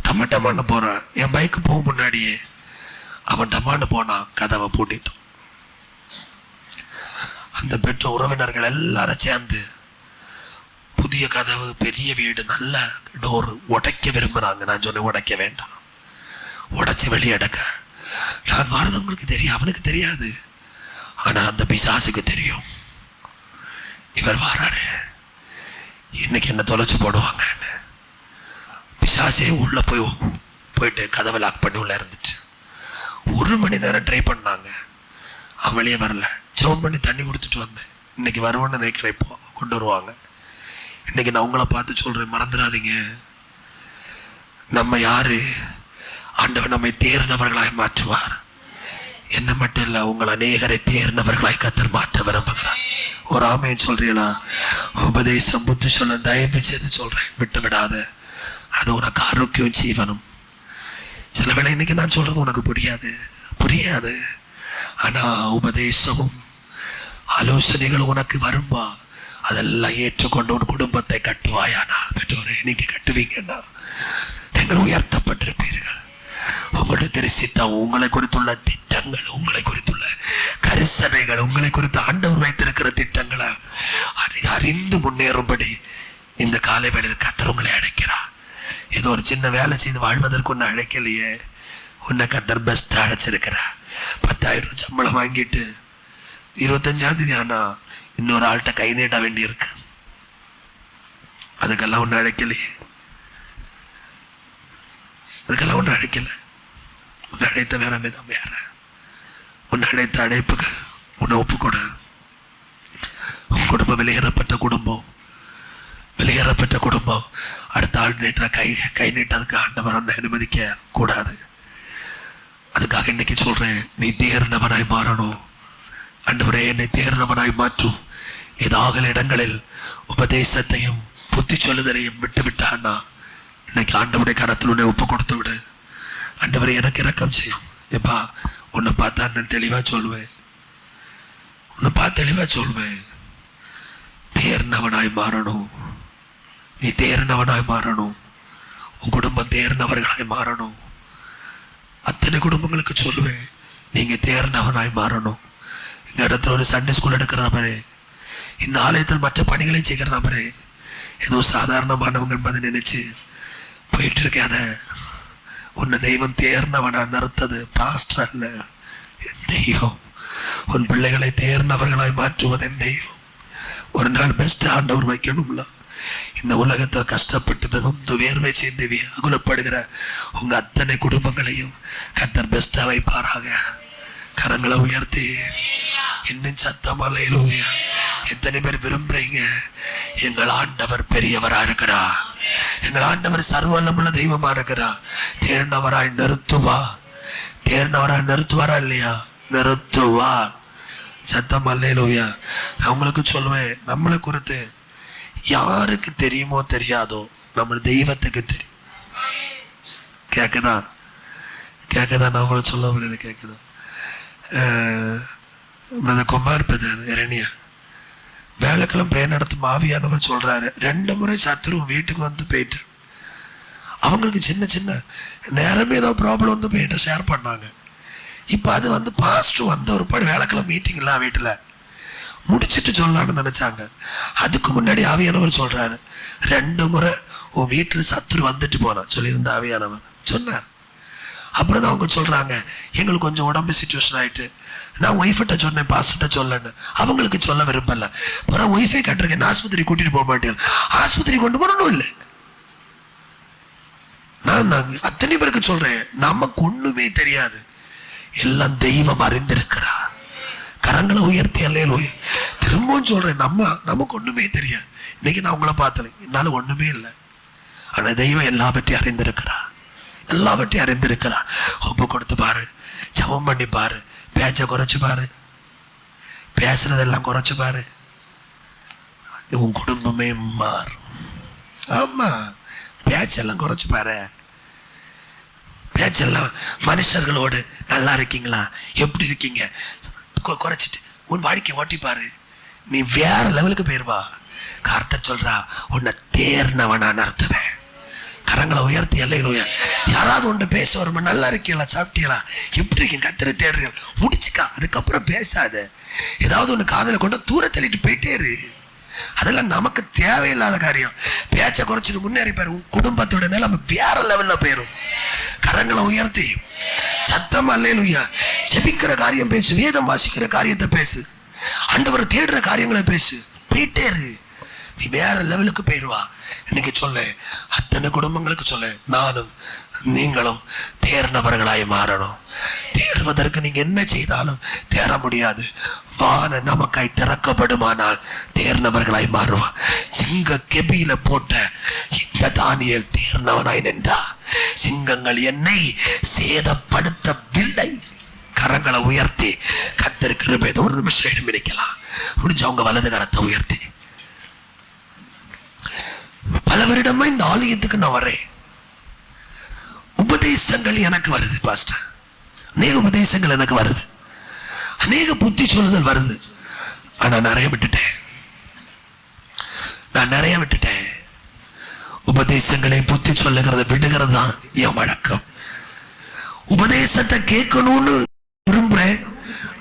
டமாட்டமான்னு போறான். என் பைக்கு போக முன்னாடியே அவன் டமாண்டு போனான், கதவை பூட்டிட்டான். அந்த பெற்ற உறவினர்கள் எல்லாரும் சேர்ந்து புதிய கதவு, பெரிய வீடு, நல்ல டோர் உடைக்க விரும்புறாங்க. நான் சொன்னேன், உடைக்க வேண்டாம், உடைச்சு வெளியெடுக்க. நான் வாரதவங்களுக்கு தெரியும், அவனுக்கு தெரியாது. ஆனால் அந்த பிசாசுக்கு தெரியும், இவர் வாராரு, இன்னைக்கு என்ன தொலைச்சு போடுவாங்கன்னு. பிசாசே உள்ள போயிட்டு கதவை லாக் பண்ணி உள்ள இருந்துட்டு 1 மணி நேரம் ட்ரை பண்ணாங்க. அவன் வெளியே வரல. ஜெபம் பண்ணி தண்ணி கொடுத்துட்டு வந்தேன். இன்னைக்கு வருவோன்னு நினைக்கிறேன், இப்போ கொண்டு வருவாங்க. இன்னைக்கு நான் உங்களை பார்த்து சொல்றேன், மறந்துடாதீங்க, நம்ம யாரு? ஆண்டவர் நம்மை தேர்ந்தவர்களாய் மாற்றுவார். என்ன மட்டும் இல்ல, உங்கள் அநேகரை தேர்ந்தவர்களாய் கத்தர் மாற்ற விரும்புகிறார். ஒரு ஆமைன்னு சொல்றீங்களா? உபதேசம் புத்தி சொல்ல தயவு செய்து சொல்றேன், விட்டு விடாத. அது உனக்கு ஆரோக்கியம் ஜீவனும். சில வேளை இன்னைக்கு நான் சொல்றது உனக்கு புரியாது. ஆனா உபதேசமும் ஆலோசனைகள் உனக்கு வரும்பா, அதெல்லாம் ஏற்றுக்கொண்டு உன் குடும்பத்தை கட்டுவாயானால், பெற்றோரே நீங்க கட்டுவீங்கன்னா நீங்கள் உயர்த்தப்பட்டிருப்பீர்கள். உங்களுடைய தரிசித்தம், உங்களை குறித்துள்ள திட்டங்கள், உங்களை குறித்துள்ள கரிசனைகள், உங்களை குறித்து ஆண்டவர் வைத்திருக்கிற திட்டங்களை அறிந்து முன்னேறும்படி இந்த காலை வேளையில் கர்த்தர் உங்களை அழைக்கிறார். ஏதோ ஒரு சின்ன வேலை செய்து வாழ்வதற்கு ஒன்று அழைக்கலையே, உன்னை கர்த்தர் பெஸ்ட் அழைச்சிருக்கிறார். 10,000 சம்பளம் வாங்கிட்டு 25ஆம் தேதி ஆனா இன்னொரு ஆள்கிட்ட கை நீட்ட வேண்டி இருக்கு. அதுக்கெல்லாம் ஒன்று அழைக்கலையே, அதுக்கெல்லாம் ஒன்று அழைக்கல. உன்னை அழைத்த வேற விதம் வேற. உன்னை அழைத்த அழைப்புக்கு உன்னை ஒப்பு கொடு. உன் குடும்பம் வெளியேறப்பட்ட குடும்பம், வெளியேறப்பட்ட குடும்பம் அடுத்த ஆள் நீட்ட கை நீட்டதுக்கு ஆண்டவர் உன்னை அனுமதிக்க கூடாது. அதுக்காக இன்னைக்கு சொல்றேன், நீ தேர்ந்தவனாய் மாறணும். ஆண்டவரே, என்னை தேர்ந்தவனாய் மாற்றும். ஏதாவது இடங்களில் உபதேசத்தையும் புத்தி சொல்லுதலையும் விட்டு விட்டான்னா இன்னைக்கு ஆண்டவருடைய கரத்தில் உன்னை ஒப்பு கொடுத்து விடு. ஆண்டவரை எனக்கு இரக்கம் செய்யும். எப்பா, உன்னை பார்த்தா நான் தெளிவா சொல்வேன், உன்னை பார்த்து தெளிவா சொல்வேன். தேர்ந்தவனாய் மாறணும். நீ தேர்ந்தவனாய் மாறணும். உன் குடும்பம் தேர்ந்தவர்களாய் மாறணும். அத்தனை குடும்பங்களுக்கு சொல்லுவேன், நீங்க தேர்ந்தவனாய் மாறணும். இந்த இடத்துல ஒரு சண்டே ஸ்கூல் எடுக்கிற நபரே, இந்த ஆலயத்தில் மற்ற பணிகளை செய்கிற நபரே, ஏதோ சாதாரணமானவங்க என்பதை நினைச்சு போயிட்டு இருக்காத. உன்னை தெய்வம் தேர்ந்தவனா நிறுத்தது பாஸ்டர் அல்ல, என் தெய்வம். உன் பிள்ளைகளை தேர்ந்தவர்களாய் மாற்றுவது என் தெய்வம். ஒரு நாள் பெஸ்ட் ஆண்டவர் வைக்கணும்ல. இந்த உலகத்தில் கஷ்டப்பட்டு பெருந்து வேர்வை சேர்ந்து அகுலப்படுகிற உங்க அத்தனை குடும்பங்களையும் கர்த்தர் பெஸ்டா வைப்பாராக. கரங்களை உயர்த்தி இன்னும் சத்தமலையிலும் எத்தனை பேர் விரும்புறீங்க? எங்கள் ஆண்டவர் பெரியவரா இருக்கிறா, எங்கள் ஆண்டவர் சர்வவல்லமுள்ள தெய்வமா இருக்கிறா. தேர்ந்தவராய் நிறுத்துவா, தேர்ந்தவராய் நிறுத்துவாரா இல்லையா? நிறுத்துவார். சத்தம் அல்லேலூயா. நான் உங்களுக்கு சொல்லுவேன், நம்மளை குறித்து யாருக்கு தெரியுமோ தெரியாதோ நம்ம தெய்வத்துக்கு தெரியும். கேக்குதா? கேக்குதா? நான் உங்களுக்கு சொல்ல முடியாது. கேக்குதா? குமார் பிரதர் இரணியா வேலைக்கெல்லாம் பிரே நடத்தும் ஆவியானவர் சொல்றாரு, 2 முறை சத்துரு வீட்டுக்கு வந்து போயிட்டு அவங்களுக்கு சின்ன சின்ன நேரமே ஏதோ ப்ராப்ளம் வந்து போயிட்டு ஷேர் பண்ணாங்க. இப்போ அது வந்து பாஸ்டர் வந்த ஒரு பாடு வேலைக்கெல்லாம் மீட்டிங் இல்லை வீட்டில் முடிச்சுட்டு சொல்லலான்னு நினைச்சாங்க. அதுக்கு முன்னாடி ஆவியானவர் சொல்றாரு, 2 முறை உன் வீட்டில் சத்துரு வந்துட்டு போனான் சொல்லியிருந்த ஆவியானவர் சொன்னார். அப்புறம் தான் அவங்க சொல்றாங்க, எங்களுக்கு கொஞ்சம் உடம்பு சிச்சுவேஷன் ஆயிட்டு நான் ஒய்ஃபிட்ட சொன்னேன், பாஸ்டர்கிட்ட சொல்லன்னு. அவங்களுக்கு சொல்ல விரும்பல. அப்புறம் ஒய்ஃபை கட்டுறேன், ஆஸ்பத்திரி கூட்டிட்டு போக மாட்டேன். ஆஸ்பத்திரி கொண்டு போகணும் இல்லை. நான் அத்தனை பேருக்கு சொல்றேன், நமக்கு ஒண்ணுமே தெரியாது, எல்லாம் தெய்வம் அறிந்திருக்கிறா. கரங்களை உயர்த்தி அல்லேலூயா. திரும்பவும் சொல்றேன், நமக்கு ஒண்ணுமே தெரியாது. இன்னைக்கு நான் உங்களை பார்த்தேன், என்னால ஒண்ணுமே இல்லை. ஆனா தெய்வம் எல்லாவற்றையும் அறிந்திருக்கிறா, எல்லாவற்றையும் அறிந்திருக்கிறா. ஒப்பு கொடுத்து பாரு, ஜெபம் பண்ணி பாரு, பேச்ச குறைச்சு பாரு, பேசுறதெல்லாம் குறைச்சு பாரு, உன் குடும்பமே மாறும். ஆமா, பேச்செல்லாம் குறைச்சு பாரு. பேச்செல்லாம் மனுஷர்களோடு நல்லா இருக்கீங்களா, எப்படி இருக்கீங்க குறைச்சிட்டு உன் வாழ்க்கை ஓட்டி பாரு, நீ வேற லெவலுக்கு போயிருவா. கர்த்தர் சொல்றா, உன்னை தேர்ந்தவனா நடத்துவேன். கரங்களை உயர்த்தி அல்லேலூயா. யாராவது ஒன்று பேச வருமா, நல்லா இருக்கீங்களா, சாப்பிட்டீங்களா, எப்படி இருக்கீங்க, கர்த்தரை தேடுறீங்க, முடிச்சுக்கா. அதுக்கப்புறம் பேசாத. ஏதாவது ஒன்று காதலை கொண்டு தூர தள்ளிட்டு போயிட்டே இரு. அதெல்லாம் நமக்கு தேவையில்லாத காரியம். பேச்சை குறைச்சிட்டு முன்னேறி பாரு, உன் குடும்பத்தோட நிலைமை வேற லெவல்ல போயிடும். கரங்களை உயர்த்தி சத்தம் அல்லேலூயா. ஜெபிக்கிற காரியம் பேசு, வேதம் வாசிக்கிற காரியத்தை பேசு, ஆண்டவர் தேடுற காரியங்களை பேசு, போயிட்டே இரு. நீ வேற லெவலுக்கு போயிடுவா. இன்னைக்கு சொல்ல, அத்தனை குடும்பங்களுக்கு சொல்ல, நானும் நீங்களும் தேர்ந்தவர்களாய் மாறணும். தேர்வதற்கு நீங்க என்ன செய்தாலும் தேர முடியாது. வான நமக்காய் திறக்கப்படுமானால் தேர்ந்தவர்களாய் மாறுவான். சிங்க கெபியில போட்ட இந்த தானியேல் தேர்ந்தவனாய் நின்றார். சிங்கங்கள் என்னை சேதப்படுத்தவில்லை. கரங்களை உயர்த்தி கர்த்தருக்கு கிருபை. ஒரு நிமிஷம் எழுமிக்கலாம். முடிஞ்சவங்க வலது கரத்தை உயர்த்தி. பல வருடமா இந்த ஆலயத்துக்கு நான் வரேன். உபதேசங்கள் எனக்கு வருது பாஸ்டர், அநேக உபதேசங்கள் எனக்கு வருது, அநேக புத்தி சொல்லுதல் வருது. ஆனா நான் நிறைய விட்டுட்டேன். உபதேச உபதேசங்களை புத்தி சொல்லுகிறத விடுகிறது தான் என் வழக்கம். உபதேசத்தை கேட்கணும்னு விரும்புறேன்,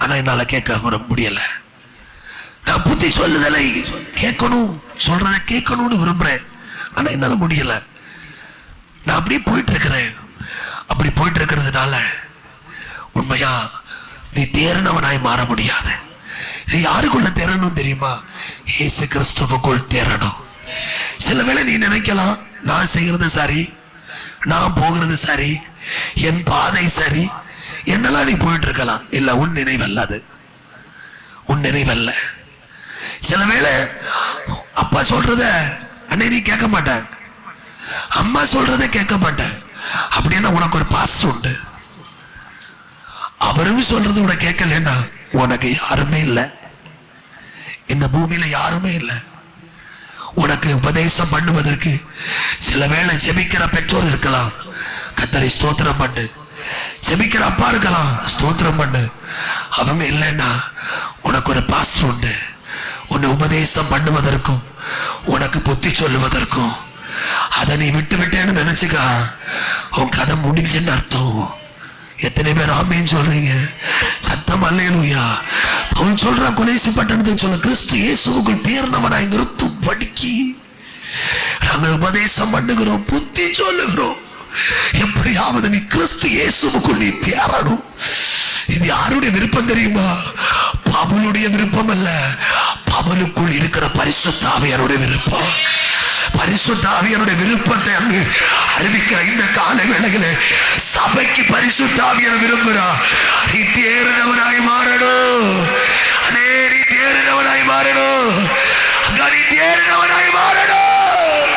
ஆனா என்னால கேட்க முடியல. நான் புத்தி சொல்லுதலை கேட்கணும், சொல்றத கேட்கணும்னு விரும்புறேன், ஆனா என்னால முடியல. நான் அப்படியே போயிட்டு இருக்கிறேன். அப்படி போயிட்டு இருக்கிறதுனால உண்மையா நீ தேறினவனாய் மாற முடியாது. நீ யாருக்குள்ள தேரணும் தெரியுமா? இயேசு கிறிஸ்துவுக்குள் தேரணும். சில வேளை நீ நினைக்கலாம், நான் செய்யறது சரி, நான் போகிறது சரி, என் பாதை சரி, என்னெல்லாம் நீ போயிட்டு இருக்கலாம். இல்ல, உன் நினைவல்ல, அது உன் நினைவல்ல. சில வேளை அப்பா சொல்றத அன்னை நீ கேட்க மாட்ட, அம்மா சொல்றத கேட்க மாட்ட. அப்படின்னா உனக்கு ஒரு பாஸ்டர் உண்டு, அவரும் சொல்றது உனக்கு கேட்கலன்னா உனக்கு யாருமே இல்லை, இந்த பூமியில யாருமே இல்லை. உனக்கு உபதேசம் பண்ணுவதற்கு சில வேளை ஜெபிக்கிற பெற்றோர் இருக்கலாம், கர்த்தரை ஸ்தோத்திரம் பண்ணு. ஜெபிக்கிற அப்பா இருக்கலாம், ஸ்தோத்திரம் பண்ணு. அவங்க இல்லைன்னா உனக்கு ஒரு பாஸ்டர் உண்டு, உன்னை உபதேசம் பண்ணுவதற்கும் உனக்கு புத்தி சொல்லுவதற்கும். அதை நீ விட்டு விட்டேன்னு நினைச்சுக்கா, உன் கதை முடிஞ்சுன்னு அர்த்தம். எத்தனை பேர் ஆமேன்னு சொல்றீங்க? சத்தம் அல்லேலூயா. அவன் சொல்றான், கொலைசு பட்டணத்துக்கு சொல்ல, கிறிஸ்து இயேசுவுக்குள் தேர்ந்தவனாய் நிறுத்தும் படிக்கி நாங்கள் உபதேசம் பண்ணுகிறோம், புத்தி சொல்லுகிறோம். எப்படியாவது நீ கிறிஸ்து இயேசுவுக்குள் நீ தேரணும். இது யாருடைய விருப்பம் தெரியுமா? பவுலுடைய விருப்பம் அல்ல, பவுலுக்குள் இருக்கிற பரிசுத்த ஆவியாருடைய விருப்பம். பரிசுத்த ஆவியாருடைய விருப்பத்தை அங்கு அறிவிக்கிற இந்த கால வேளையிலே சபைக்கு பரிசுத்த ஆவியார் விரும்புகிறார். நீ தேறினவனாய் மாறணும், அனே நீ தேறினவனாய் மாறணும், நீ தேறினவனாய் மாறணும்,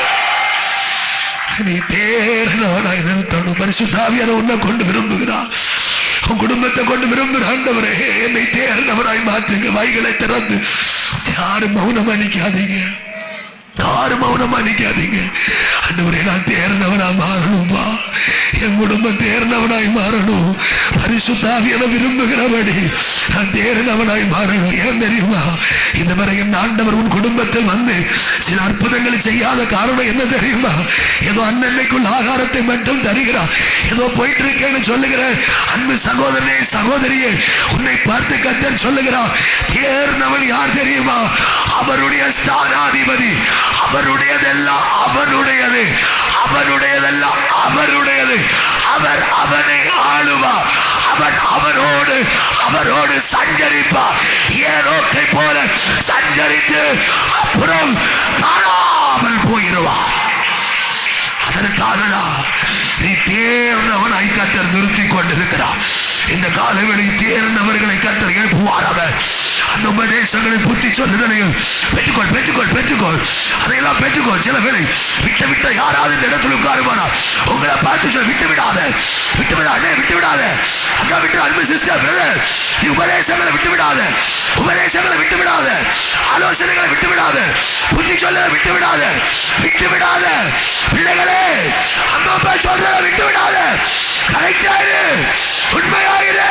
நீ தேறினவனாய் நிறுத்தணும். பரிசுத்த ஆவியார் உன்னை கொண்டு விரும்புகிறார், உன் குடும்பத்தை கொண்டு விரும்புகிற ஆண்டவரே என்னை தேறினவனாய் மாற்றுங்க. வாய்களை திறந்து யாரும் மௌனமா நிக்காதீங்க, யாரும் மௌனமா நிக்காதீங்க. ஆண்டவரே நான் தேர்ந்தவனா மாறணும்பா, என் குடும்பம் தேர்ந்தவனாய் மாறணும். பரிசுத்த ஆவியார் விரும்புகிறபடி நான் தேர்ந்தவனாய் மாறணும். ஏன் தெரியுமா? இந்த மாதிரி என் ஆண்டவர் உன் குடும்பத்தில் வந்து சில அற்புதங்களை செய்யாத காரணம் என்ன தெரியுமா? ஏதோ அன்னைக்குள்ள ஆகாரத்தை மட்டும் தருகிறார், ஏதோ போயிட்டு இருக்கேன்னு சொல்லுகிற அன்பு சகோதரனே சகோதரியே, உன்னை பார்த்து கர்த்தர் சொல்லுகிறார், தேர்ந்தவன் யார் தெரியுமா? அவருடைய ஸ்தானாதிபதி. அவருடையதெல்லாம் அவனுடையது, அவனுடையதெல்லாம் அவருடையது. அவர் அவனை ஆளுவார், அவன் அவரோடு சஞ்சரிப்பார். ஏனோக்கை போல சஞ்சரித்து அப்புறம் காணாமல் போயிடுவார். அதற்காக நீ தேர்ந்தவனாய் கர்த்தர் நிறுத்திக் கொண்டிருக்கிறார். இந்த காலவெளியில் தேர்ந்தவர்களை கர்த்தர் எழுப்புவாராக. அந்த உபதேசங்களை புத்தி சொல்லுதலையும் பெற்றுக்கொள் பெற்றுக்கொள் பெற்றுக்கொள், அதையெல்லாம் பெற்றுக்கொள். சில வேளை விட்ட யாராவது இந்த இடத்துல உட்காருவானா, உங்களை பார்த்து சொல்ல, விட்டு விடாத, விட்டு விடாதே, விட்டு விடாத அக்கா, விட்டு அன்பு சிஸ்டர் பிரதர், நீ உபதேசங்களை விட்டு விடாத, உபதேசங்களை விட்டு விடாத, ஆலோசனைகளை விட்டு விடாத, புத்தி சொல்ல விட்டு விடாத, விட்டு விடாத. பிள்ளைகளே, அம்மா அப்பா சொல்றத விட்டு விடாத, கரெக்டாயிரு, உண்மையாயிரு.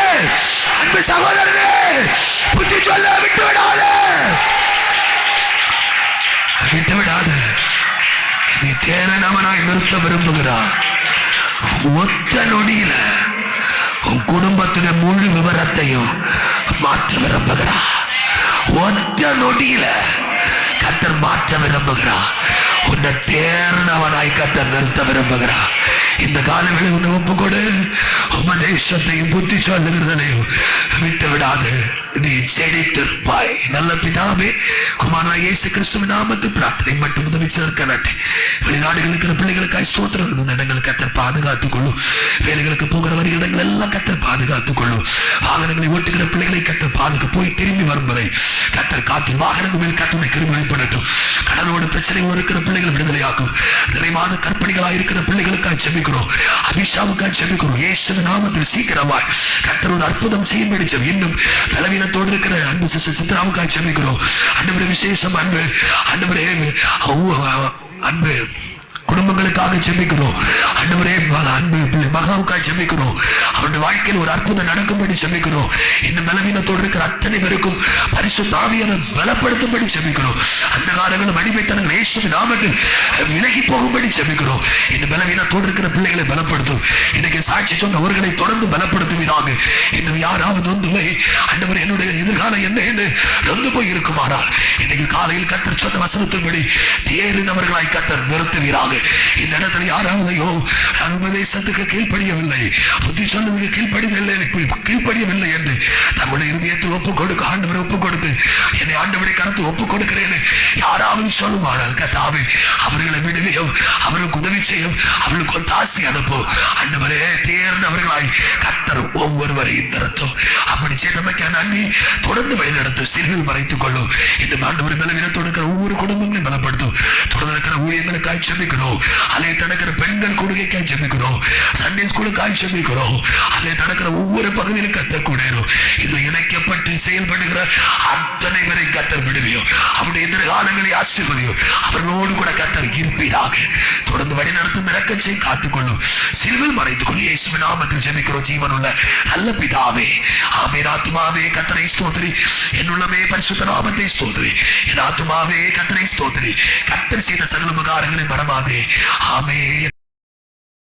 அன்பு சகோதரனே, புத்தி சொல்ல விட்டு விடாத, விட்டு விடாத. நீ தேறினவனாய் நிறுத்த விரும்புகிறார். ஒத்த நொடியில உன் குடும்பத்தின முழு விவரத்தையும் மாற்ற விரும்புகிறார். ஒத்த நொடியில கர்த்தர் மாற்ற விரும்புகிறார். உன்னை தேர்ந்தவனாய் கர்த்தர் நிறுத்த விரும்புகிறார். இந்த காலவேளை உன்னை ஒப்புக்கொடு. உபதேசத்தையும் புத்தி சொல்லுகிறதையும் விட்டு விடாது, நீ செழித்திருப்பாய். நல்ல பிதாவே, குமாரனாகிய இயேசு கிறிஸ்துவின் நாமத்தில் பிரார்த்தனை மட்டும் உதவி சேர்க்க நன்றி. வெளிநாடுகளுக்கு இருக்கிற பிள்ளைகளுக்காய் ஸ்தோத்திரம். இந்த இடங்கள் கர்த்தர் பாதுகாத்துக் கொள்ளும். வேலைகளுக்கு போகிற வரி இடங்கள் எல்லாம் கர்த்தர் பாதுகாத்துக் கொள்ளும். வாகனங்களை ஓட்டுகிற பிள்ளைகளை கர்த்தர் பாதுகா, போய் திரும்பி வரும் வரை கர்த்தர் காத்து வாகனங்கள் மேல் கர்த்தருடைய கிருபை வெளிப்படட்டும். கடனோட பிரச்சனைகள் இருக்கிற பிள்ளைகள் விடுதலையாக்கும். நிறைவான கற்பனைகளாக இருக்கிற பிள்ளைகளுக்காக ஜெபிக்கிறோம், அபிஷாவுக்காக ஜெபிக்கிறோம். இயேசுவின் நாமத்தில் சீக்கிரமாய் கர்த்தர் ஒரு அற்புதம் செய்யும்படி ஜெபம். இன்னும் பலவீனத்தோடு இருக்கிற அன்பு சிஸ்டர் சித்ராவுக்காக ஜெபிக்கிறோம். ஆண்டவரே விசேஷம் அன்பு, ஆண்டவரே அன்பு குடும்ப குடும்பங்களுக்காக ஜெபிக்கிறோம். ஆண்டவரே மகாவுக்காக ஜெபிக்கிறோம். அவருடைய வாழ்க்கையில் ஒரு அற்புதம் நடக்கும்படி ஜெபிக்கிறோம். இந்த பலவீனத்தோடு இருக்கிற அத்தனை பேருக்கும் பரிசுத்த ஆவியானவர் பலப்படுத்தும்படி ஜெபிக்கிறோம். அந்த காலங்களும் அடிமைத்தனங்கள் இயேசுவின் நாமத்தில் விலகி போகும்படி ஜெபிக்கிறோம். இந்த பலவீனத்தோடு இருக்கிற பிள்ளைகளை பலப்படுத்தும். இன்னைக்கு சாட்சி சொன்ன அவர்களை தொடர்ந்து பலப்படுத்துவீராக. இன்னும் யாராவது ஆண்டவர் என்னுடைய எதிர்காலம் என்ன என்று நொந்து போய் இருக்குமானால் இன்னைக்கு காலையில் கர்த்தர் சொன்ன வசனத்தின்படி தேறினவர்களாய் கர்த்தர் நிறுத்துவீராக. இந்த இடத்துல யாராவது நான் உபதேசத்துக்கு கீழ்ப்படியவில்லை, புத்தி சொன்னதுக்கு கீழ்ப்படியவில்லை என்று தம்முடைய இருதயத்தில் ஒப்புக் கொடுக்க ஆண்டவரை ஒப்புக் கொடுத்து என்னை ஆண்டவரை கருத்து ஒப்புக் கொடுக்கிறேன் யாராவது சொல்லுமானால் கர்த்தாவே அவர்களை விடுவியும், அவர்களுக்கு உதவி செய்யும், அவர்களுக்கு ஒரு தாசி அனுப்பும். ஆண்டவரே தேர்ந்தவர்களாய் கர்த்தர் ஒவ்வொருவரையும் நிறுத்தும். அப்படி செய்தமைக்க நன்றி. தொடர்ந்து வழிநடத்தும், சிறுவில் மறைத்துக் கொள்ளும். இந்த ஆண்டவர் பலவீனத்தோடு இருக்கிற ஒவ்வொரு குடும்பங்களையும் பலப்படுத்தும். தொடர்ந்து இருக்கிற ஊழியங்களுக்காக ஜெபிக்கிறோம். அதை தடுக்கிற பெண்கள் கொடுக்கைக்காக ஜெபிக்கிறோம். சண்டே ஸ்கூலுக்காக ஜெபிக்கிறோம். அதை தடுக்கிற ஒவ்வொரு பகுதியிலும் கர்த்தர் கூட இதில் இணைக்கப்பட்டு செயல்படுகிற அத்தனை பேரை கர்த்தர் விடுவியும். அவருடைய எதிர்காலங்களை ஆசீர்வதியும். அவர்களோடு கூட கர்த்தர் இருப்பீராக. தொடர்ந்து வழிநடத்தும், இரக்கம் செய்து காத்துக்கொள்ளும், சிறுவில் மறைத்துக் கொள்ளும். இயேசுவின் நாமத்தில் ஜெபிக்கிறோம் ஜீவனுள்ள நல்ல பிதாவே. ஆமென். ஆத்துமாவே கர்த்தரை ஸ்தோத்திரி, என் உள்ளமே பரிசுத்த நாமத்தை ஸ்தோத்திரி. என் ஆத்துமாவே கர்த்தரை ஸ்தோத்திரி. கர்த்தர் செய்த சகல உபகாரங்களை மறவாதே. ஆமென்.